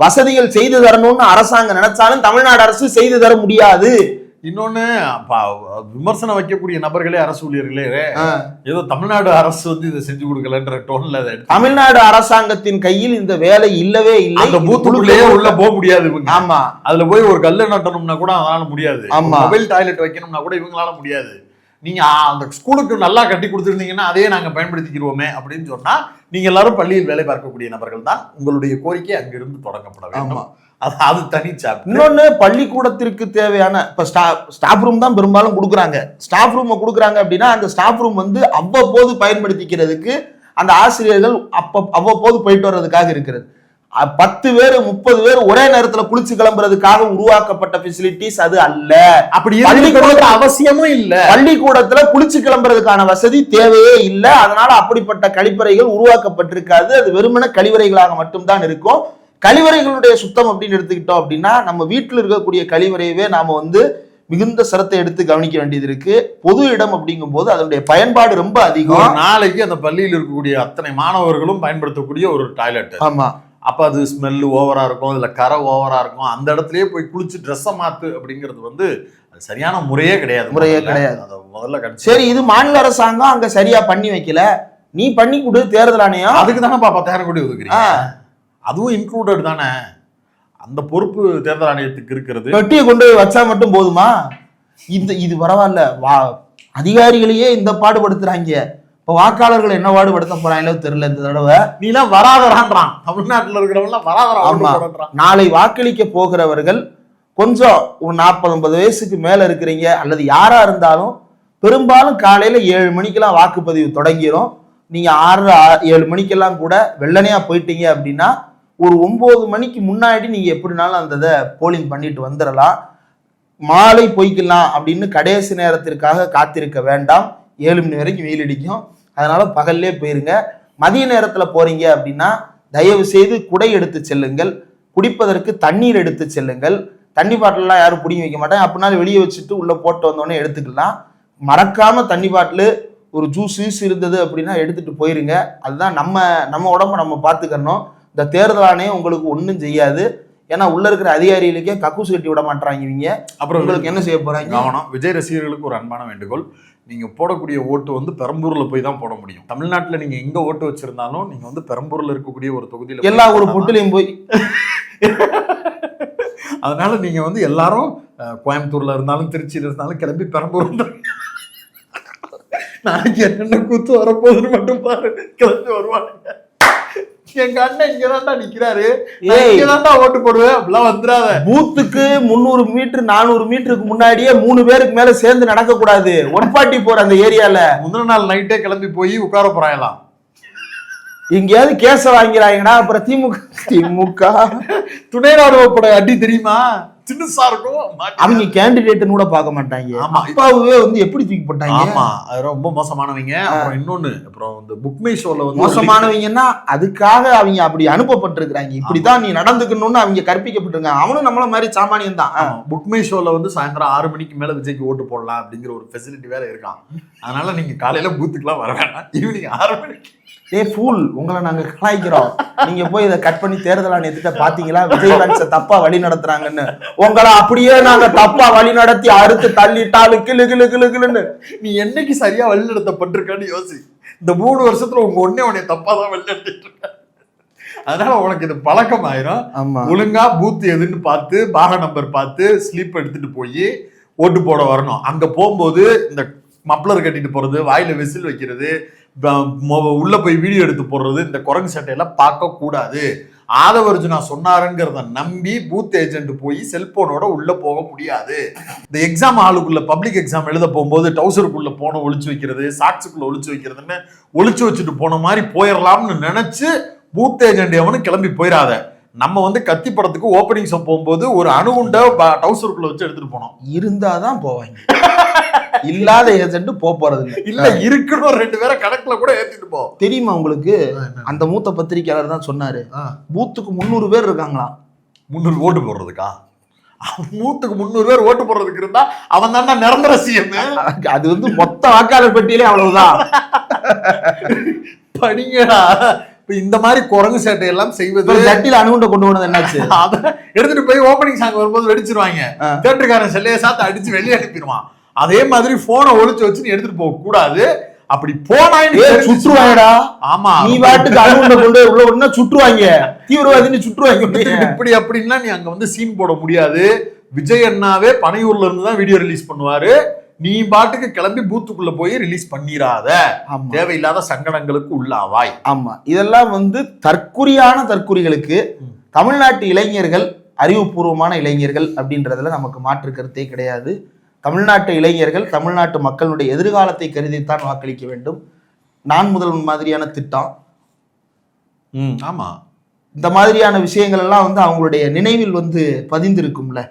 வசதிகள் செய்து தரணும்னு அரசாங்கம் நினைச்சாலும் தமிழ்நாடு அரசு செய்து தர முடியாது. இன்னொன்னு விமர்சனம் வைக்கக்கூடிய நபர்களே அரசு ஊழியர்களே ஏதோ தமிழ்நாடு அரசு வந்து இதை செஞ்சு கொடுக்கலன்ற டோன்ல தமிழ்நாடு அரசாங்கத்தின் கையில் இந்த வேலை இல்லவே இல்லை. அந்த பூத்துக்குள்ளேயே உள்ள போக முடியாது இவங்க. ஆமா, அதுல போய் ஒரு கல்லு நட்டணும்னா கூட அதனால முடியாது. ஆமா, மொபைல் டாய்லெட் வைக்கணும்னா கூட இவங்களால முடியாது. நீங்க அந்த ஸ்கூலுக்கு நல்லா கட்டி கொடுத்துருந்தீங்கன்னா அதையே நாங்க பயன்படுத்திக்கிறோமே அப்படின்னு சொன்னா நீங்க எல்லாரும் பள்ளியில் வேலை பார்க்கக்கூடிய நபர்கள் தான். உங்களுடைய கோரிக்கை அங்கிருந்து தொடங்கப்பட வேண்டும். அது தனி சாப்டர். இன்னொன்னு, பள்ளிக்கூடத்திற்கு தேவையான இப்ப ஸ்டாஃப் ரூம் தான் பெரும்பாலும் கொடுக்குறாங்க. ஸ்டாஃப் ரூம் கொடுக்குறாங்க அப்படின்னா அந்த ஸ்டாஃப் ரூம் வந்து அவ்வப்போது பயன்படுத்திக்கிறதுக்கு அந்த ஆசிரியர்கள் அவ்வப்போது போயிட்டு வர்றதுக்காக இருக்கிறது. 10 பேர் 30 பேர் ஒரே நேரத்துல குளிச்சு கிளம்புறதுக்காக உருவாக்கப்பட்ட பெசிலிட்டிஸ் அது அல்ல. அப்படி பள்ளிக்கூடத்துல அவசியமும் இல்ல. பள்ளிக்கூடத்துல குளிச்சு கிளம்புறதுக்கான வசதி தேவையே இல்லை. அதனால அப்படிப்பட்ட கழிப்பறைகள் உருவாக்கப்பட்டிருக்காது. அது வெறுமன கழிவறைகளாக மட்டும்தான் இருக்கும். கழிவறைகளுடைய சுத்தம் அப்படின்னு எடுத்துக்கிட்டோம் அப்படின்னா நம்ம வீட்டில் இருக்கக்கூடிய கழிவறையவே நாம வந்து மிகுந்த சிரத்தை எடுத்து கவனிக்க வேண்டியது இருக்கு. பொது இடம் அப்படிங்கும் போது அதனுடைய பயன்பாடு ரொம்ப அதிகம். நாளைக்கு அந்த பள்ளியில் இருக்கக்கூடிய அத்தனை மாணவர்களும் பயன்படுத்தக்கூடிய ஒரு டாய்லெட். ஆமா, அப்ப அது ஸ்மெல் ஓவரா இருக்கும், அதுல கரை ஓவரா இருக்கும். அந்த இடத்துலயே போய் குளிச்சு ட்ரெஸ்ஸை மாத்து அப்படிங்கிறது வந்து அது சரியான முறையே கிடையாது. முதல்ல சரி, இது மாநில அரசாங்கம் அங்க சரியா பண்ணி வைக்கல, நீ பண்ணி கொடு தேர்தல் ஆணையம். அதுக்கு தானே 10,000 கோடி ஒதுக்குறீங்க. அதுவும் இன்க்ளூடட் தானே. அந்த பொறுப்பு தேர்தல் ஆணையத்துக்கு இருக்கிறது. வெட்டியை கொண்டு வச்சா மட்டும் போதுமா? இது பரவாயில்ல, அதிகாரிகளையே இந்த பாடுபடுத்துறாங்க. இப்ப வாக்காளர்கள் என்ன பாடுபடுத்த போறாங்களோ தெரியல. இந்த தடவை நீலாம் வராதரான்றான். தமிழ்நாட்டில் இருக்கிறவங்க வராதரா. நாளை வாக்களிக்க போகிறவர்கள் கொஞ்சம் ஒரு 40-50 வயசுக்கு மேல இருக்கிறீங்க அல்லது யாரா இருந்தாலும் பெரும்பாலும் காலையில 7 மணிக்கெல்லாம் வாக்குப்பதிவு தொடங்கிடும். நீங்க 6-7 மணிக்கெல்லாம் கூட வெள்ளனையா போயிட்டீங்க அப்படின்னா ஒரு 9 மணிக்கு முன்னாடி நீங்க எப்படினாலும் அந்த இதை போலிங் பண்ணிட்டு வந்துடலாம். மாலை போய்க்கலாம் அப்படின்னு கடைசி நேரத்திற்காக காத்திருக்க வேண்டாம். 7 மணி வரைக்கும் வெயில் அடிக்கும். அதனால பகல்லே போயிருங்க. மதிய நேரத்துல போறீங்க அப்படின்னா தயவு செய்து குடை எடுத்து செல்லுங்கள். குடிப்பதற்கு தண்ணீர் எடுத்து செல்லுங்கள். தண்ணி பாட்டிலாம் யாரும் குடிக்க வைக்க மாட்டாங்க. அப்படின்னாலும் வெளியே வச்சுட்டு உள்ள போட்டு வந்தோடனே எடுத்துக்கலாம். மறக்காம தண்ணி பாட்டில் ஒரு ஜூஸ் இருந்தது அப்படின்னா எடுத்துட்டு போயிருங்க. அதுதான் நம்ம உடம்ப நம்ம பார்த்துக்கணும். இந்த தேர்தல் ஆணையம் உங்களுக்கு ஒன்றும் செய்யாது. ஏன்னா உள்ள இருக்கிற அதிகாரிகளுக்கே கக்கூசு கட்டி விட மாட்டாங்க இவங்க. அப்புறம் உங்களுக்கு என்ன செய்ய போறாங்க? கவனம். விஜய் ரசிகர்களுக்கு ஒரு அன்பான வேண்டுகோள், நீங்க போடக்கூடிய ஓட்டு வந்து பெரம்பூர்ல போய் தான் போட முடியும். தமிழ்நாட்டுல நீங்க எங்க ஓட்டு வச்சிருந்தாலும் நீங்க வந்து பெரம்பூர்ல இருக்கக்கூடிய ஒரு தொகுதியில எல்லா ஒரு பொட்டுலையும் போய் அதனால நீங்க வந்து எல்லாரும் கோயம்புத்தூர்ல இருந்தாலும் திருச்சியில இருந்தாலும் கிளம்பி பெரம்பூர் நாளைக்கு என்னென்ன கூத்து வரப்போகுதுன்னு மட்டும் பாரு. கிளம்பி வருவானுங்க. எங்க அண்ணன் இங்கதான்டா நிக்கிறாரு, இங்கதான்டா ஓட்டு போடுவேன் அப்படிலாம் வந்துடாத. பூத்துக்கு 300 மீட்டர் 400 மீட்டருக்கு முன்னாடியே 3 பேருக்கு மேல சேர்ந்து நடக்க கூடாது. 140 போற அந்த ஏரியால முந்தின நாள் நைட்டே கிளம்பி போய் உட்கார போறாங்களாம். எங்கேயாவது கேச வாங்கிறாங்கன்னா அப்புறம் திமுக துணை ராணுவப்பட அடி தெரியுமா? சின்னசா இருக்கும். அவங்க கேண்டிடேட்னு கூட பார்க்க மாட்டாங்க. அப்பாவே வந்து எப்படி தூக்கி போட்டாங்க. ஆமா, அது ரொம்ப மோசமானவங்க. அப்புறம் இன்னொன்னு, அப்புறம் இந்த புக் மை ஷோல வந்து மோசமானவங்கன்னா அதுக்காக அவங்க அப்படி அனுப்பப்பட்டிருக்கிறாங்க. இப்படிதான் நீ நடந்துக்கணும்னு அவங்க கற்பிக்கப்பட்டிருக்காங்க. அவனும் நம்மள மாதிரி சாமானியம் தான். புக் மை ஷோல வந்து சாயந்தரம் 6 மணிக்கு மேல விஜய்க்கு ஓட்டு போடலாம் அப்படிங்கிற ஒரு ஃபெசிலிட்டி வேற இருக்கான். அதனால நீங்க காலையில பூத்துக்குலாம் வர வேண்டாம், ஈவினிங் 6 மணிக்கு. ஃபூல், உங்களை நாங்க கலாய்க்கிறோம். நீங்க போய் இதை கட் பண்ணி தேர்தல் ஆணையத்திட்ட பாத்தீங்களா விஜயகாந்த் தப்பா வழி நடத்துறாங்கன்னு? உங்களை அப்படியே நாங்க தப்பா வழி நடத்தி அறுத்து தள்ளிட்டாலும் கிளு. நீ என்னைக்கு சரியா வழி நடத்தப்பட்டிருக்கான்னு யோசி. இந்த 3 வருஷத்துல உங்க உன்னை தப்பா தான் வழி நடத்திட்டு இருக்க. அதனால உனக்கு இது பழக்கம் ஆயிரும். ஒழுங்கா பூத் எதுன்னு பார்த்து, பாக நம்பர் பார்த்து, ஸ்லீப் எடுத்துட்டு போய் ஓட்டு போட வரணும். அங்க போகும்போது இந்த மப்ளர் கட்டிட்டு போறது, வாயில விசில் வைக்கிறது, உள்ள போய் வீடியோ எடுத்து போடுறது, இந்த குரங்கு சட்டையெல்லாம் பார்க்க கூடாது. ஆதவர்ஜுனா சொன்னாருங்கிறத நம்பி பூத் ஏஜென்ட் போய் செல்போனோட உள்ள போக முடியாது. இந்த எக்ஸாம் ஹாலுக்குள்ள பப்ளிக் எக்ஸாம் எழுத போகும்போது டவுசருக்குள்ள போன ஒளிச்சு வைக்கிறது, சாக்ஸுக்குள்ள ஒளிச்சு வைக்கிறதுன்னு ஒளிச்சு வச்சுட்டு போன மாதிரி போயிடலாம்னு நினைச்சு பூத் ஏஜென்ட் எவனும் கிளம்பி போயிடாத. நம்ம வந்து கத்தி படத்துக்கு ஓப்பனிங் ஷோ போகும்போது ஒரு அணுகுண்ட டவுசருக்குள்ள வச்சு எடுத்துட்டு போனோம். இருந்தாதான் போவாங்க, இல்லாத ஏஜென்ட் போறது இல்ல இருக்கணும். 2 பேரை கணக்குல கூட ஏத்திட்டு போ. தெரியுமா உங்களுக்கு? அந்த மூத்த பத்திரிகையாளர் தான் சொன்னாரு, பூத்துக்கு 300 பேர் இருக்காங்களாம். 300 ஓட்டு போடுறதுக்கா? பூத்துக்கு 300 பேர் ஓட்டு போடுறதுக்கு இருந்தா அவன் தானே நிரந்தர சிஎம். அது வந்து மொத்த வாக்காளர் பட்டியலே அவ்வளவுதான். படிங்கடா. இந்த மாதிரி குரங்கு சேட்டை எல்லாம் செய்வது, சட்டியில அணுகுண்ட கொண்டு போனது என்னாச்சு? அத எடுத்துட்டு போய் ஓப்பனிங் சாங் வரும்போது வெடிச்சிருவாங்க. தேட்டருக்காரன் செல்லைய சாத்து அடிச்சு வெளியே அனுப்பிடுவான். அதே மாதிரி போனை ஒளிச்சு வச்சு எடுத்துட்டு போக கூடாது. அப்படி போனா சுற்றுவாங்கடா. ஆமா, நீ வாட்டுக்கு அணுகுண்ட கொண்டு உள்ள ஒண்ணா சுற்றுவாங்க, தீவிரவாதின்னு சுற்றுவாங்க. இப்படி அப்படின்னா நீ அங்க வந்து சீன் போட முடியாது. விஜய் அண்ணாவே பனையூர்ல இருந்து தான் வீடியோ ரிலீஸ் பண்ணுவாரு. நீ பாட்டுக்கு கிளம்பி பூத்துக்குள்ள போய் ரிலீஸ் பண்ணிராத, தேவையில்லாத சங்கடங்களுக்கு உள்ளாவாய். ஆமா, இதெல்லாம் வந்து தற்குறிகளுக்கு தமிழ்நாட்டு இளைஞர்கள் அறிவுபூர்வமான இளைஞர்கள் அப்படின்றதுல நமக்கு மாற்று கருத்தே கிடையாது. தமிழ்நாட்டு இளைஞர்கள் தமிழ்நாட்டு மக்களுடைய எதிர்காலத்தை கருதித்தான் வாக்களிக்க வேண்டும். நான் முதல்வன் மாதிரியான திட்டம், ஆமா, இந்த மாதிரியான விஷயங்கள் எல்லாம் வந்து அவங்களுடைய நினைவில் வந்து பதிந்திருக்கும்ல.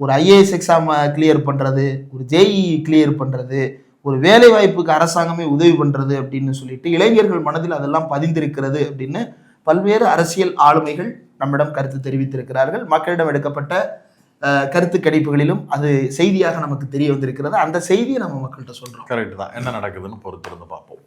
ஒரு ஐஏஎஸ் எக்ஸாம் கிளியர் பண்றது, ஒரு ஜேஇ கிளியர் பண்றது, ஒரு வேலை வாய்ப்புக்கு அரசாங்கமே உதவி பண்றது அப்படின்னு சொல்லிட்டு இளைஞர்கள் மனதில் அதெல்லாம் பதிந்திருக்கிறது அப்படின்னு பல்வேறு அரசியல் ஆளுமைகள் நம்மிடம் கருத்து தெரிவித்திருக்கிறார்கள். மக்களிடம் எடுக்கப்பட்ட கருத்து கணிப்புகளிலும் அது செய்தியாக நமக்கு தெரிய வந்திருக்கிறது. அந்த செய்தியை நம்ம மக்கள்கிட்ட சொல்றோம். கரெக்ட் தான். என்ன நடக்குதுன்னு பொறுத்திருந்து பார்ப்போம்.